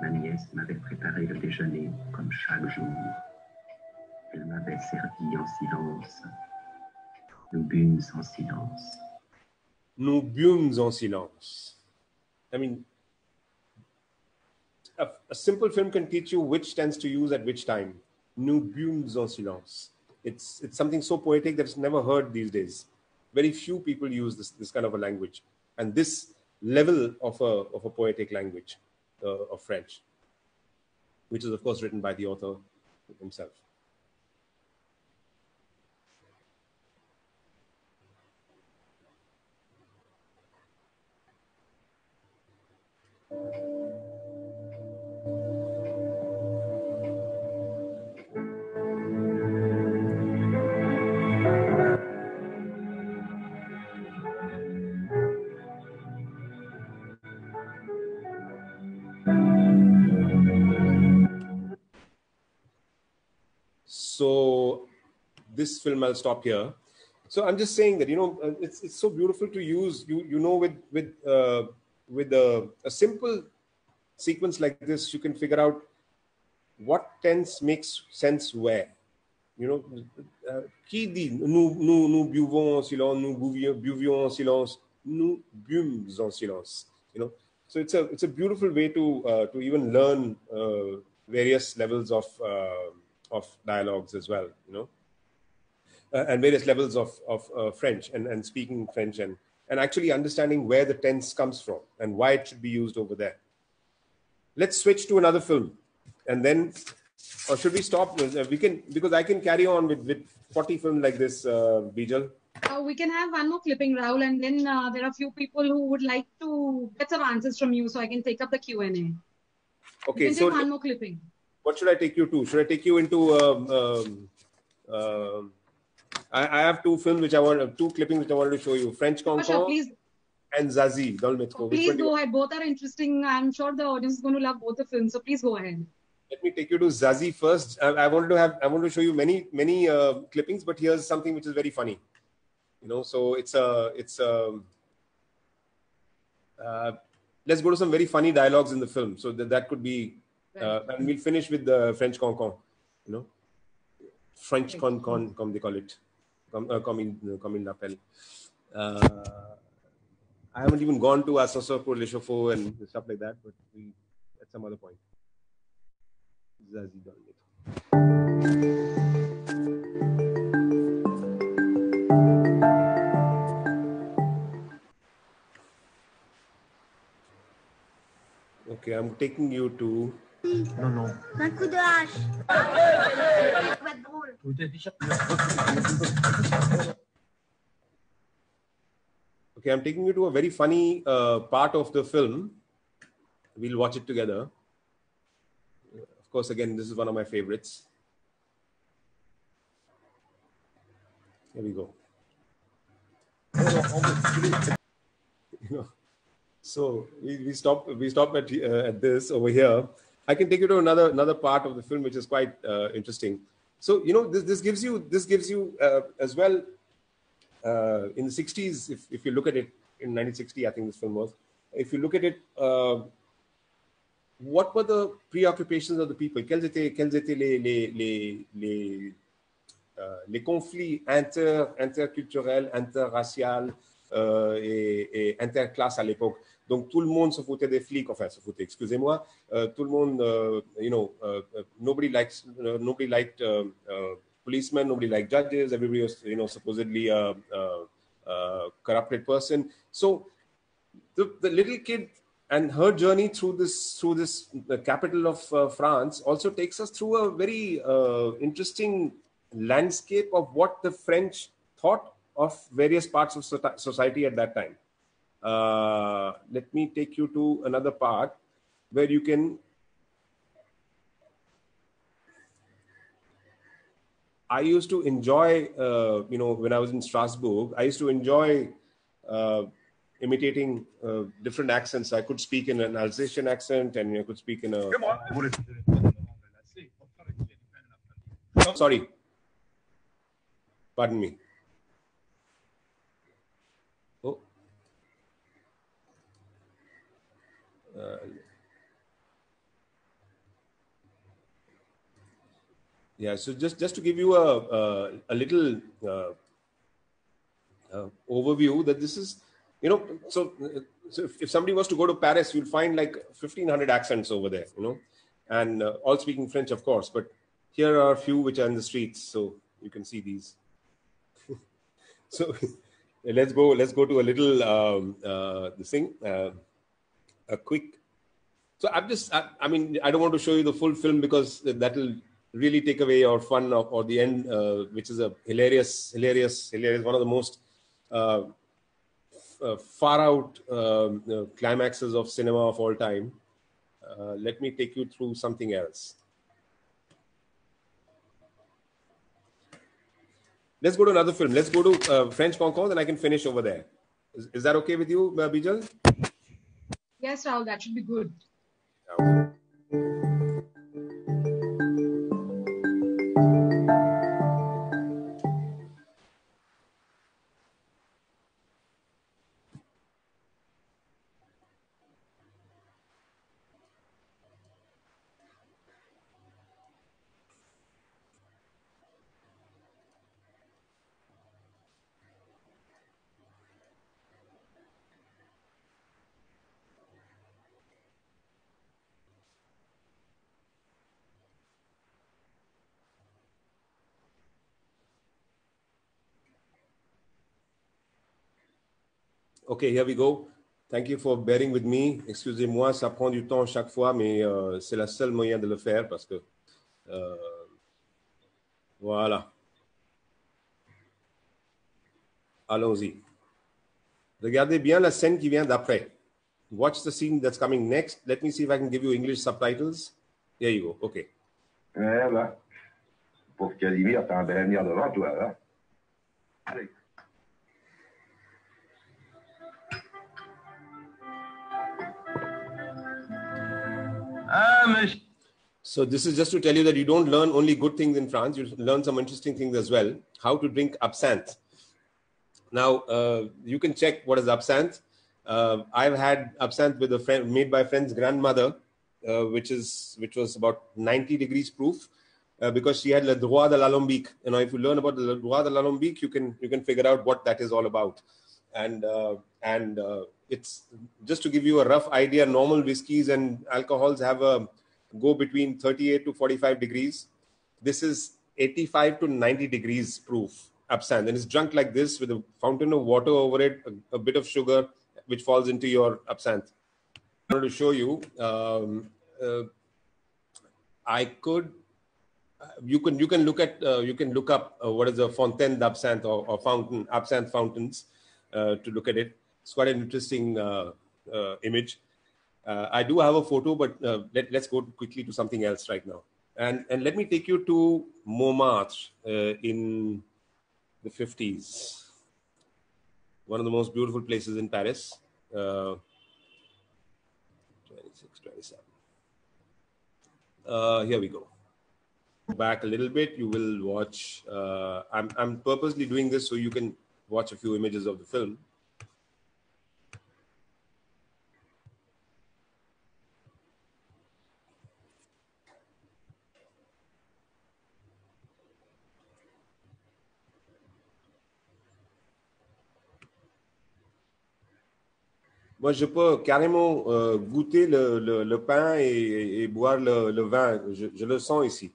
Ma nièce m'avait préparé le déjeuner comme chaque jour. Elle m'avait servi en silence. Nous bûmes en silence. Nous bûmes en silence. I mean, a simple film can teach you which tense to use at which time. Nous bûmes en silence. It's something so poetic that it's never heard these days. Very few people use this kind of a language, and this level of a poetic language of French, which is of course written by the author himself. So this film, I'll stop here. So I'm just saying that, you know, it's so beautiful to use, you know, with a simple sequence like this, you can figure out what tense makes sense where. You know, qui dit nous buvons en silence, nous buvions en silence, nous bûmes en silence. You know, so it's a beautiful way to even learn various levels of dialogues as well. You know, and various levels of French and speaking French and actually understanding where the tense comes from and why it should be used over there. Let's switch to another film, and then. Or should we stop? We can, because I can carry on with 40 films like this, Bijal. We can have one more clipping, Rahul, and then there are a few people who would like to get some answers from you, so I can take up the Q&A. Okay, so take one more clipping. What should I take you to? Should I take you into? I have two films which I want, two clippings which I wanted to show you: French Cancan and Zazie dans le métro. Please go ahead. Both are interesting. I'm sure the audience is going to love both the films. So please go ahead. Let me take you to Zazie first. I wanted to show you many clippings, but here's something which is very funny. You know, so let's go to some very funny dialogues in the film. So that could be, and we'll finish with the French Cancan. You know, French Cancan, comme they call it, comme il l'appelle. I haven't even gone to Ascenseur pour l'échauffour and stuff like that, but at some other point. Zazie dans le métro. Okay, I'm taking you to. Non. Un coup de hache. Ça va être drôle. Okay, I'm taking you to a very funny part of the film. We'll watch it together. Of course, again, this is one of my favorites. Here we go. You know, so we stop at this over here. I can take you to another part of the film which is quite interesting. So you know, this gives you as well in the 60s. If you look at it in 1960, I think this film was. If you look at it. What were the preoccupations of the people? Quels étaient les conflits interculturels, interraciaux et interclasses à l'époque? Donc tout le monde se foutait des flics, enfin se foutait, excusez-moi. Tout le monde, you know, nobody liked policemen, nobody liked judges. Everybody was, you know, supposedly a corrupted person. So the little kid and her journey through this the capital of France also takes us through a very interesting landscape of what the French thought of various parts of society at that time. Let me take you to another part where you can. I used to enjoy, when I was in Strasbourg, I used to enjoy imitating different accents. I could speak in an Alsatian accent, and I could speak in a. Oh, sorry. Pardon me. Oh. Yeah, so just to give you a little overview that this is, so if somebody was to go to Paris, you'll find like 1,500 accents over there, and all speaking French, of course. But here are a few which are in the streets, so you can see these. So let's go to a little this thing, a quick. So I mean, I don't want to show you the full film because that will really take away your fun or the end, which is a hilarious, one of the most far out climaxes of cinema of all time. Let me take you through something else. Let's go to another film. Let's go to French Concorde, and I can finish over there. Is that okay with you, Bijal? Yes, Rahul, that should be good. Okay. Okay, here we go. Thank you for bearing with me. Excusez-moi, ça prend du temps chaque fois, mais c'est la seule moyen de le faire parce que voilà. Allons-y. Regardez bien la scène qui vient d'après. Watch the scene that's coming next. Let me see if I can give you English subtitles. There you go. Okay. Voilà. Pour Casimir, t'as un bel avenir devant toi, hein? Allez. So this is just to tell you that you don't learn only good things in France. You learn some interesting things as well. How to drink absinthe. Now, you can check what is absinthe. I've had absinthe with a friend, made by a friend's grandmother, which was about 90 degrees proof, because she had le droit de l'alambic. If you learn about the le droit de l'alambic, you can figure out what that is all about. And it's just to give you a rough idea. Normal whiskeys and alcohols have a go between 38 to 45 degrees. This is 85 to 90 degrees proof absinthe, and it's drunk like this with a fountain of water over it, a bit of sugar, which falls into your absinthe. I wanted to show you. You can look up what is a fontaine d'absinthe or fountain absinthe fountains to look at it. It's quite an interesting image. I do have a photo, but let's go quickly to something else right now. And let me take you to Montmartre in the 50s. One of the most beautiful places in Paris. 26, 27. Here we go. Back a little bit, you will watch. I'm purposely doing this so you can watch a few images of the film. Moi, je peux carrément goûter le pain et boire le vin. Je le sens ici.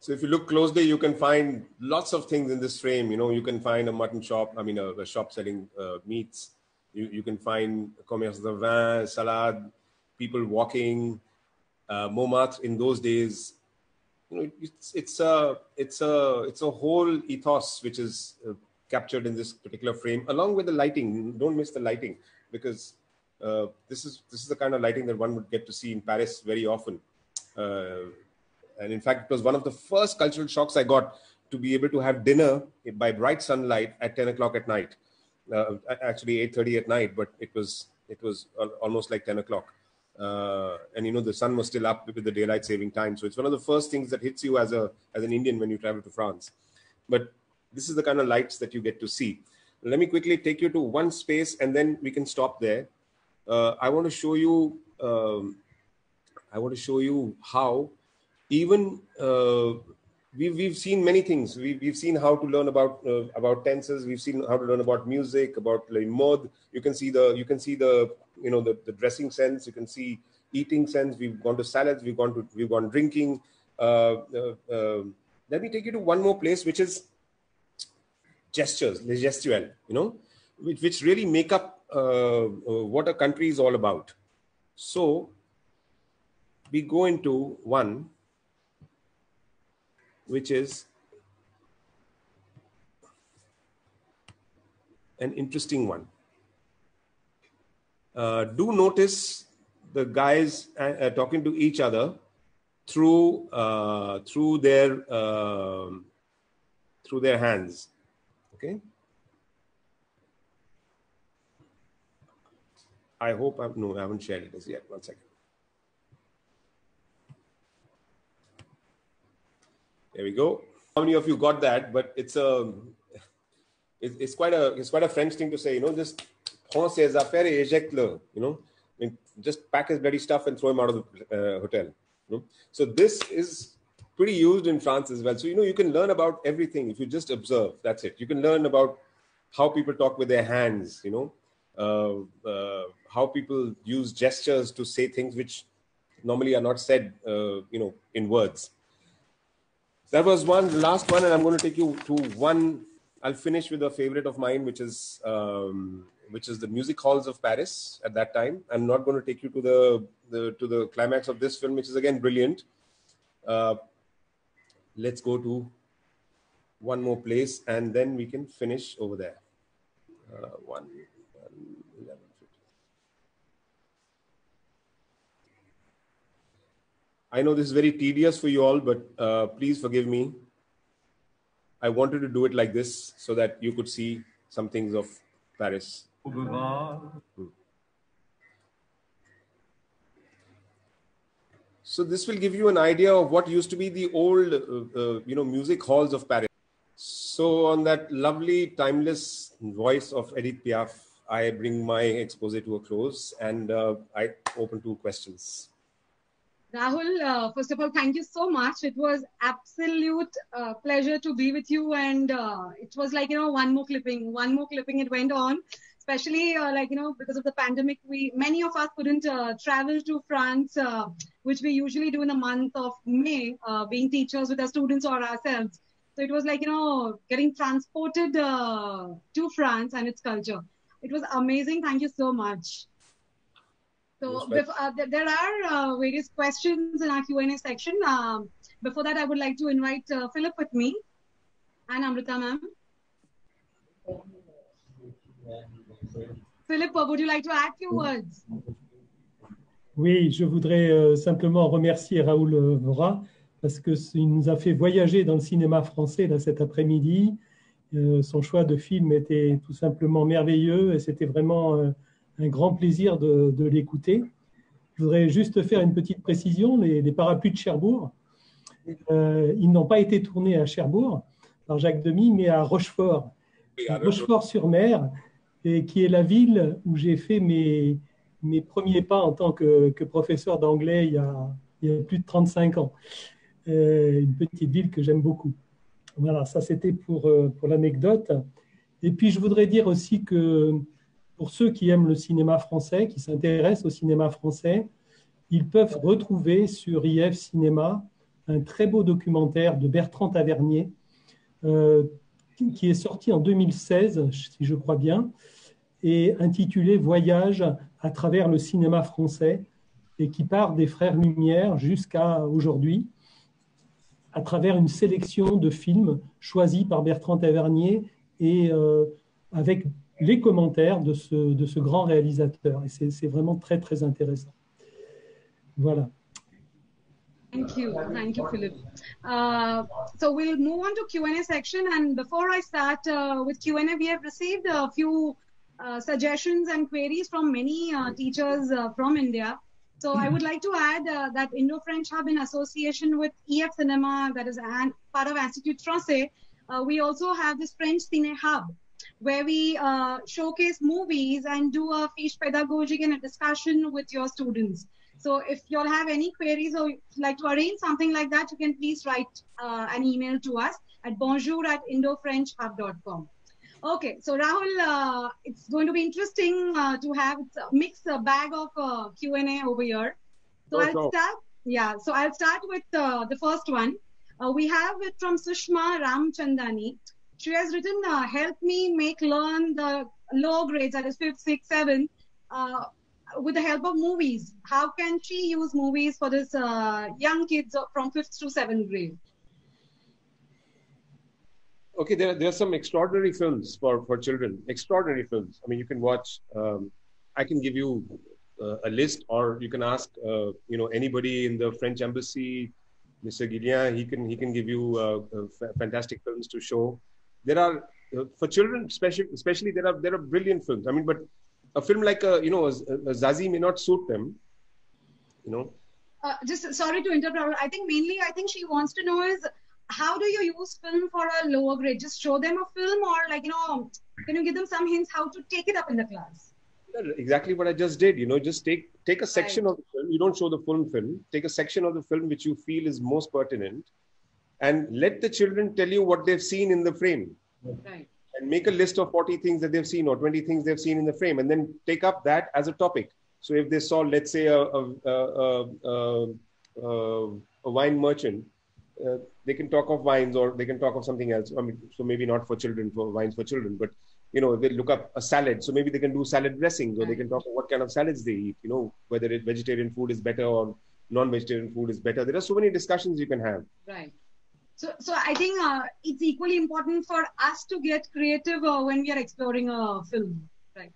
So if you look closely, you can find lots of things in this frame. You can find a mutton shop, a shop selling meats. You can find commerce de vin, salade, people walking, Montmartre in those days. You know, it's a whole ethos which is captured in this particular frame, along with the lighting. Don't miss the lighting, because this is the kind of lighting that one would get to see in Paris very often. And in fact, it was one of the first cultural shocks I got, to be able to have dinner by bright sunlight at 10 o'clock at night. Actually 8:30 at night, but it was almost like 10 o'clock. And you know, the sun was still up with the daylight saving time. So it's one of the first things that hits you as an Indian when you travel to France. But this is the kind of lights that you get to see. Let me quickly take you to one space, and then we can stop there. I want to show you how even we've seen many things. We've seen how to learn about tenses. We've seen how to learn about music, about like mode. You can see the you know, the dressing sense. You can see eating sense. We've gone to salads. We've gone drinking. Let me take you to one more place, which is gestures, les gestuels. You know, which really make up what a country is all about. So we go into one which is an interesting one. Do notice the guys talking to each other through their hands. Okay. I hope I haven't shared it as yet. One second. There we go. How many of you got that? But it's quite a French thing to say. You know, just prends ses affaires et éjecte-le. You know, I mean, just pack his bloody stuff and throw him out of the hotel. You know? So this is pretty used in France as well. So you know, you can learn about everything if you just observe. That's it. You can learn about how people talk with their hands. You know, how people use gestures to say things which normally are not said. You know, in words. That was one last one, and I'm going to take you to one. I'll finish with a favorite of mine, which is the music halls of Paris at that time. I'm not going to take you to the climax of this film, which is again brilliant. Let's go to one more place, and then we can finish over there. 11. I know this is very tedious for you all, but please forgive me. I wanted to do it like this so that you could see some things of Paris. So this will give you an idea of what used to be the old, you know, music halls of Paris. So on that lovely, timeless voice of Edith Piaf, I bring my expose to a close, and I open to questions. Rahul, first of all, thank you so much. It was absolute pleasure to be with you, and it was like, you know, one more clipping it went on, especially like, you know, because of the pandemic, many of us couldn't travel to France, which we usually do in the month of May, being teachers with our students or ourselves. So it was like, you know, getting transported to France and its culture. It was amazing. Thank you so much. So there are various questions in our Q&A section. Before that, I would like to invite Philip with me and Amrita ma'am. Philip, would you like to add a few words? Oui, je voudrais simplement remercier Rahul Vohra parce qu'il nous a fait voyager dans le cinéma français là, cet après-midi. Son choix de film était tout simplement merveilleux et c'était vraiment un grand plaisir de l'écouter. Je voudrais juste faire une petite précision. Les parapluies de Cherbourg, ils n'ont pas été tournés à Cherbourg par Jacques Demy, mais à Rochefort. Rochefort-sur-Mer, qui est la ville où j'ai fait mes premiers pas en tant que professeur d'anglais il y a plus de 35 ans. Une petite ville que j'aime beaucoup. Voilà, ça c'était pour l'anecdote. Et puis je voudrais dire aussi que pour ceux qui aiment le cinéma français, qui s'intéressent au cinéma français, ils peuvent retrouver sur IF Cinéma un très beau documentaire de Bertrand Tavernier qui est sorti en 2016, si je crois bien, et intitulé Voyage à travers le cinéma français, et qui part des Frères Lumière jusqu'à aujourd'hui, à travers une sélection de films choisis par Bertrand Tavernier et avec les commentaires de ce grand réalisateur. Et c'est vraiment très, très intéressant. Voilà. Thank you, Philip. So we'll move on to Q&A section. And before I start with Q&A, we have received a few suggestions and queries from many teachers from India. So I would like to add that Indo-French Hub, in association with EF Cinema, that is part of Institut Français, we also have this French Ciné Hub, where we showcase movies and do a fiche pédagogique and a discussion with your students. So if you all have any queries or you'd like to arrange something like that, you can please write an email to us at bonjour@indofrenchhub.com. Okay, so Rahul, it's going to be interesting to have a mixed bag of Q&A over here. So I'll start with the first one. We have it from Sushma Ramchandani. She has written, help me learn the low grades, that is 5th, 6th, 7th, with the help of movies. How can she use movies for this young kids from 5th to 7th grade? Okay, there are some extraordinary films for children. Extraordinary films. I mean, you can watch. I can give you a list, or you can ask, anybody in the French embassy, Mr. Guillien. He can give you fantastic films to show. There are for children, especially there are brilliant films. I mean, but a film like a Zazie may not suit them. Just sorry to interrupt. I think she wants to know is, how do you use film for a lower grade? Just show them a film, or can you give them some hints how to take it up in the class? Exactly what I just did. Just take a section of the film. You don't show the full film. Take a section of the film which you feel is most pertinent, and let the children tell you what they've seen in the frame. Right. And make a list of 40 things that they've seen or 20 things they've seen in the frame, and then take up that as a topic. So if they saw, let's say, a wine merchant, they can talk of wines, or they can talk of something else. I mean, so maybe not for children, for wines for children, but they look up a salad. So maybe they can do salad dressings, or they can talk about what kind of salads they eat. Whether vegetarian food is better or non-vegetarian food is better. There are so many discussions you can have. Right. So I think it's equally important for us to get creative when we are exploring a film, right?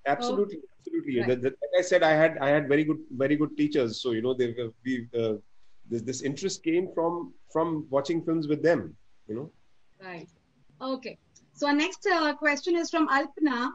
Absolutely. Right. Like I said, I had very good teachers. So this interest came from watching films with them. Right. Okay. So our next question is from Alpna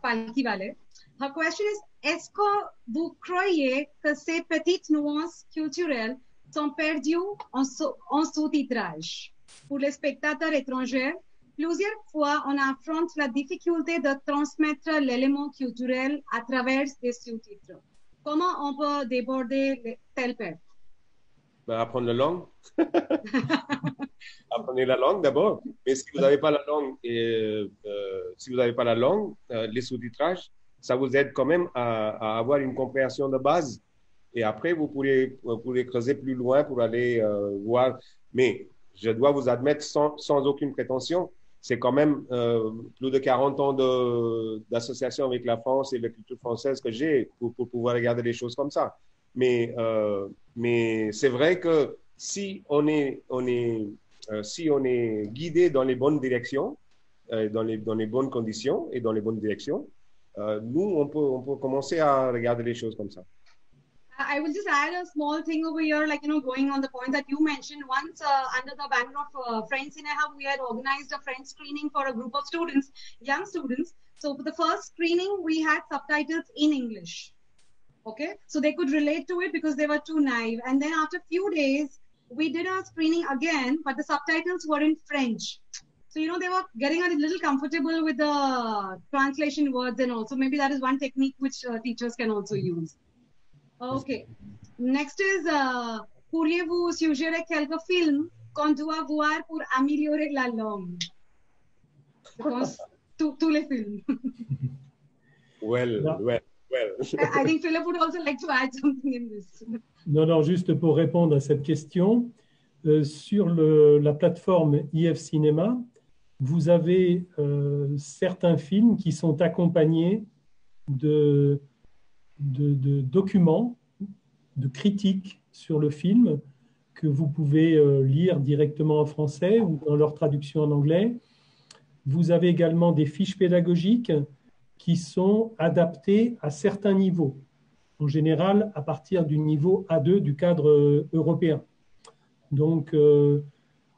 Palkiwale. Her question is: Est-ce que vous croyez que ces petites nuances culturelles sont perdues en sous-titrage? Pour les spectateurs étrangers, plusieurs fois on affronte la difficulté de transmettre l'élément culturel à travers des sous-titres. Comment on peut déborder telle perte? Apprendre la langue. Apprenez la langue d'abord. Mais si vous n'avez pas la langue, les sous-titrages, ça vous aide quand même à avoir une compréhension de base. Et après, vous pourrez creuser plus loin pour aller voir. Mais je dois vous admettre sans aucune prétention, c'est quand même plus de 40 ans d'association avec la France et la culture française que j'ai pour pouvoir regarder les choses comme ça. Mais c'est vrai que si on est guidé dans les bonnes directions, dans les bonnes conditions et dans les bonnes directions, nous, on peut commencer à regarder les choses comme ça. I will just add a small thing over here, going on the point that you mentioned. Once under the banner of French Ciné Hub, we had organized a French screening for a group of students, young students. So for the first screening, we had subtitles in English. Okay, so they could relate to it because they were too naive. And then after a few days, we did a screening again, but the subtitles were in French. So, they were getting a little comfortable with the translation words and also. Maybe that is one technique which teachers can also use. Okay. Next is, pourriez-vous suggérer quelques films qu'on doit voir pour améliorer la langue? Je pense tous les films. Well. I think Philip would also like to add something in this. Non, juste pour répondre à cette question, sur la plateforme IF Cinéma, vous avez certains films qui sont accompagnés de documents, de critiques sur le film que vous pouvez lire directement en français ou dans leur traduction en anglais. Vous avez également des fiches pédagogiques qui sont adaptées à certains niveaux, en général à partir du niveau A2 du cadre européen. Donc,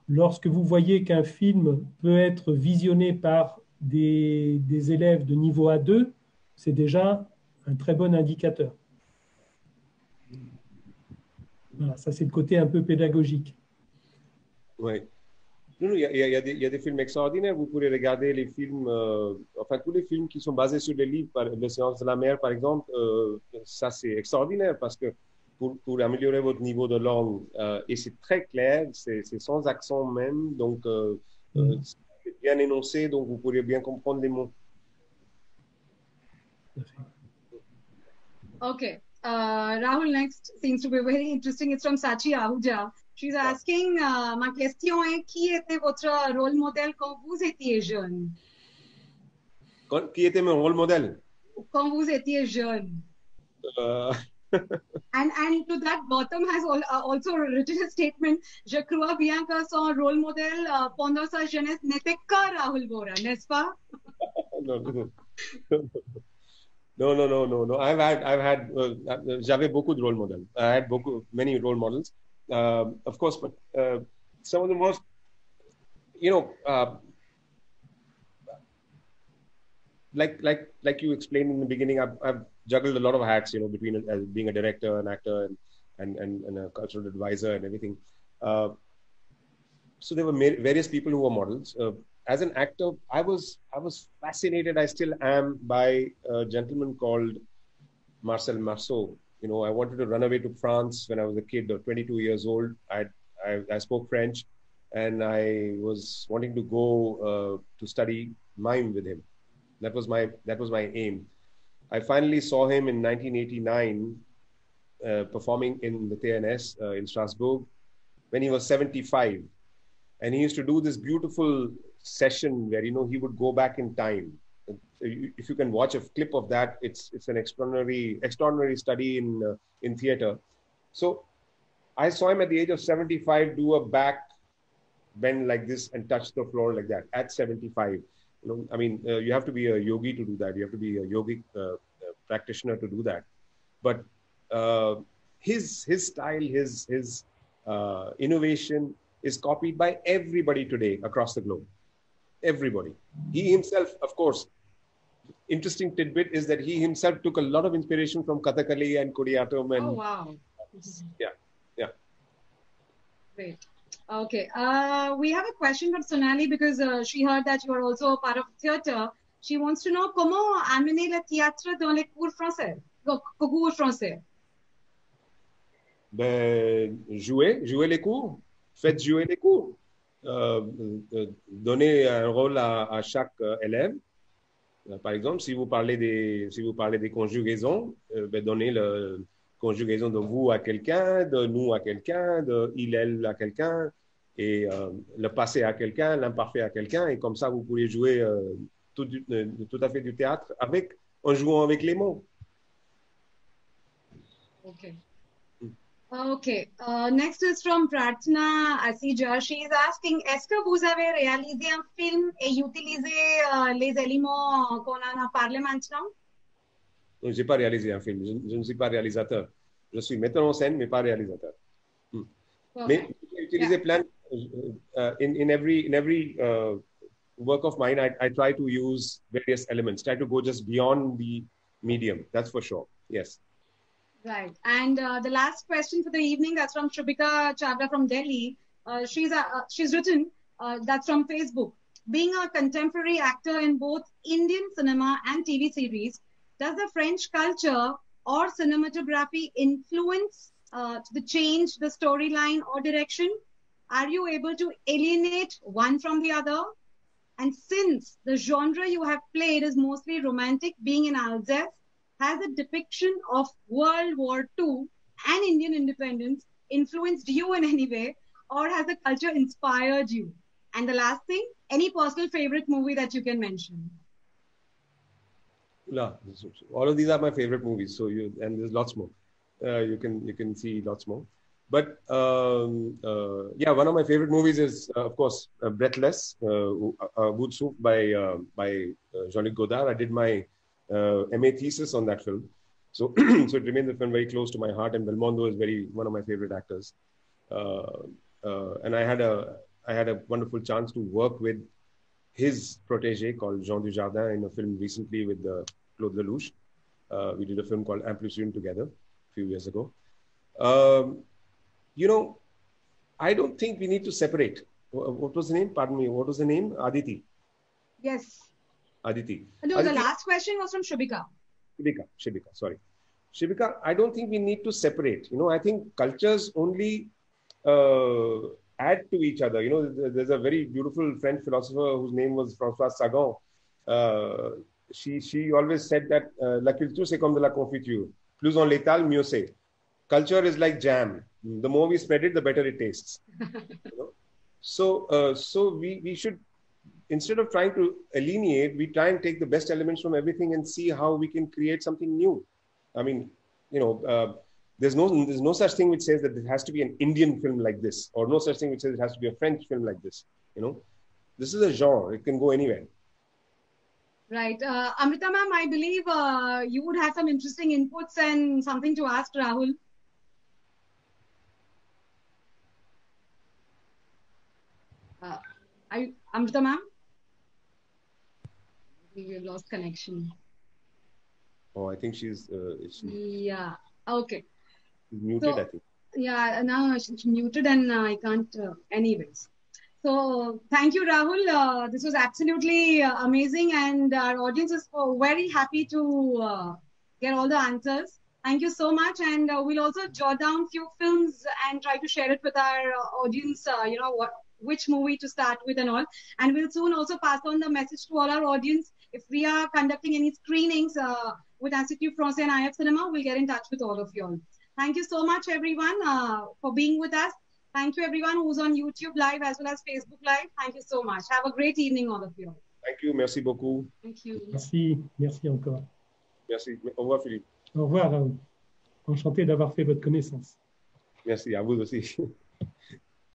lorsque vous voyez qu'un film peut être visionné par des élèves de niveau A2, c'est déjà un très bon indicateur. Voilà, ça c'est le côté un peu pédagogique. Oui. Il y a des films extraordinaires. Vous pourrez regarder les films, enfin tous les films qui sont basés sur les livres, Le Silence de la mer par exemple, ça c'est extraordinaire parce que pour améliorer votre niveau de langue, et c'est très clair, c'est sans accent même, donc c'est bien énoncé, donc vous pourrez bien comprendre les mots. Okay. Rahul, next seems to be very interesting. It's from Sachi Ahuja. She's asking, ma question est, qui était votre rôle modèle quand vous étiez jeune? Qui était mon rôle modèle? Quand vous étiez jeune. And to that, Gautam has also written a statement. Je crois bien que son rôle modèle pendant sa jeunesse n'était que Rahul Vohra, n'est-ce pas? No. I've had j'avais beaucoup de role models. I had many role models, of course, but some of the most, like you explained in the beginning, I've juggled a lot of hats, between being a director, an actor, and a cultural advisor and everything. So there were various people who were models. As an actor, I was fascinated, I still am, by a gentleman called Marcel Marceau. I wanted to run away to France when I was a kid, 22 years old. I spoke French, and I was wanting to go to study mime with him. That was my aim. I finally saw him in 1989 performing in the TNS in Strasbourg when he was 75. And he used to do this beautiful session where, he would go back in time. If you can watch a clip of that, it's an extraordinary study in theater. So I saw him at the age of 75 do a back bend like this and touch the floor like that at 75. You have to be a yogi to do that. You have to be a yogic practitioner to do that. But his style, his innovation is copied by everybody today across the globe. Everybody. He himself, of course, interesting tidbit is that he himself took a lot of inspiration from Kathakali and Kodiyatam. Oh, wow. Yeah. Great. Okay. We have a question from Sonali because she heard that you are also a part of theatre. She wants to know comment amener le théâtre dans les cours français. Cours français. Jouer les cours. Faites jouer les cours. Donner un rôle à chaque élève. Par exemple, si vous parlez des conjugaisons, donnez la conjugaison de vous à quelqu'un, de nous à quelqu'un, de il, elle à quelqu'un, et le passé à quelqu'un, l'imparfait à quelqu'un, et comme ça, vous pouvez jouer tout à fait du théâtre en jouant avec les mots. Okay. Okay. Next is from Pratna Asija. She is asking, est-ce que vous avez réalisé un film et utilisé les éléments qu'on en a parlé maintenant? Je n'ai pas réalisé un film. Je ne suis pas réalisateur. Je suis metteur en scène, mais pas réalisateur. Mais j'ai utilisé plein. In every work of mine, I try to use various elements. Try to go just beyond the medium. That's for sure. Yes. Right. And the last question for the evening, that's from Shubhika Chavda from Delhi. She's written, that's from Facebook. Being a contemporary actor in both Indian cinema and TV series, does the French culture or cinematography influence the change, the storyline or direction? Are you able to alienate one from the other? And since the genre you have played is mostly romantic, being in Alsace, has a depiction of World War II and Indian independence influenced you in any way, or has the culture inspired you? And the last thing, any personal favorite movie that you can mention? Yeah, all of these are my favorite movies. So and there's lots more. You can see lots more. But yeah, one of my favorite movies is of course Breathless, Wood Soup by Jean-Luc Godard. I did my MA thesis on that film, so so it remains a film very close to my heart. And Belmondo is one of my favorite actors. And I had a wonderful chance to work with his protege called Jean Dujardin in a film recently with Claude Lelouch. We did a film called Amplitude together a few years ago. You know, I don't think we need to separate. What was the name? Pardon me. What was the name? Aditi. Yes. Aditi. No, Aditi. the last question was from Shubhika. Shubhika, sorry. Shubhika, I don't think we need to separate. You know, I think cultures only add to each other. You know, there's a very beautiful French philosopher whose name was Françoise Sagan. She always said that la culture c'est comme de la confiture. Plus on l'étale, mieux c'est. Culture is like jam. The more we spread it, the better it tastes. You know? So we should, instead of trying to alienate, we try and take the best elements from everything and see how we can create something new. I mean, you know, there's no such thing which says that it has to be an Indian film like this, or no such thing which says it has to be a French film like this. You know, this is a genre; it can go anywhere. Right, Amrita ma'am, I believe you would have some interesting inputs and something to ask Rahul. Amrita ma'am? We have lost connection. Oh, I think she's yeah, okay. She's muted, so, I think. Yeah, now she's muted and I can't, anyways. So thank you, Rahul. This was absolutely amazing, and our audience is very happy to get all the answers. Thank you so much, and we'll also jot down few films and try to share it with our audience, you know, which movie to start with and all. And we'll soon also pass on the message to all our audience. If we are conducting any screenings with Institut Français and IF Cinema, we'll get in touch with all of you all. Thank you so much, everyone, for being with us. Thank you, everyone who's on YouTube Live as well as Facebook Live. Thank you so much. Have a great evening, all of you. Thank you. Merci beaucoup. Thank you. Merci encore. Merci. Au revoir, Philippe. Au revoir, Raoul. Enchanté d'avoir fait votre connaissance. Merci, à vous aussi.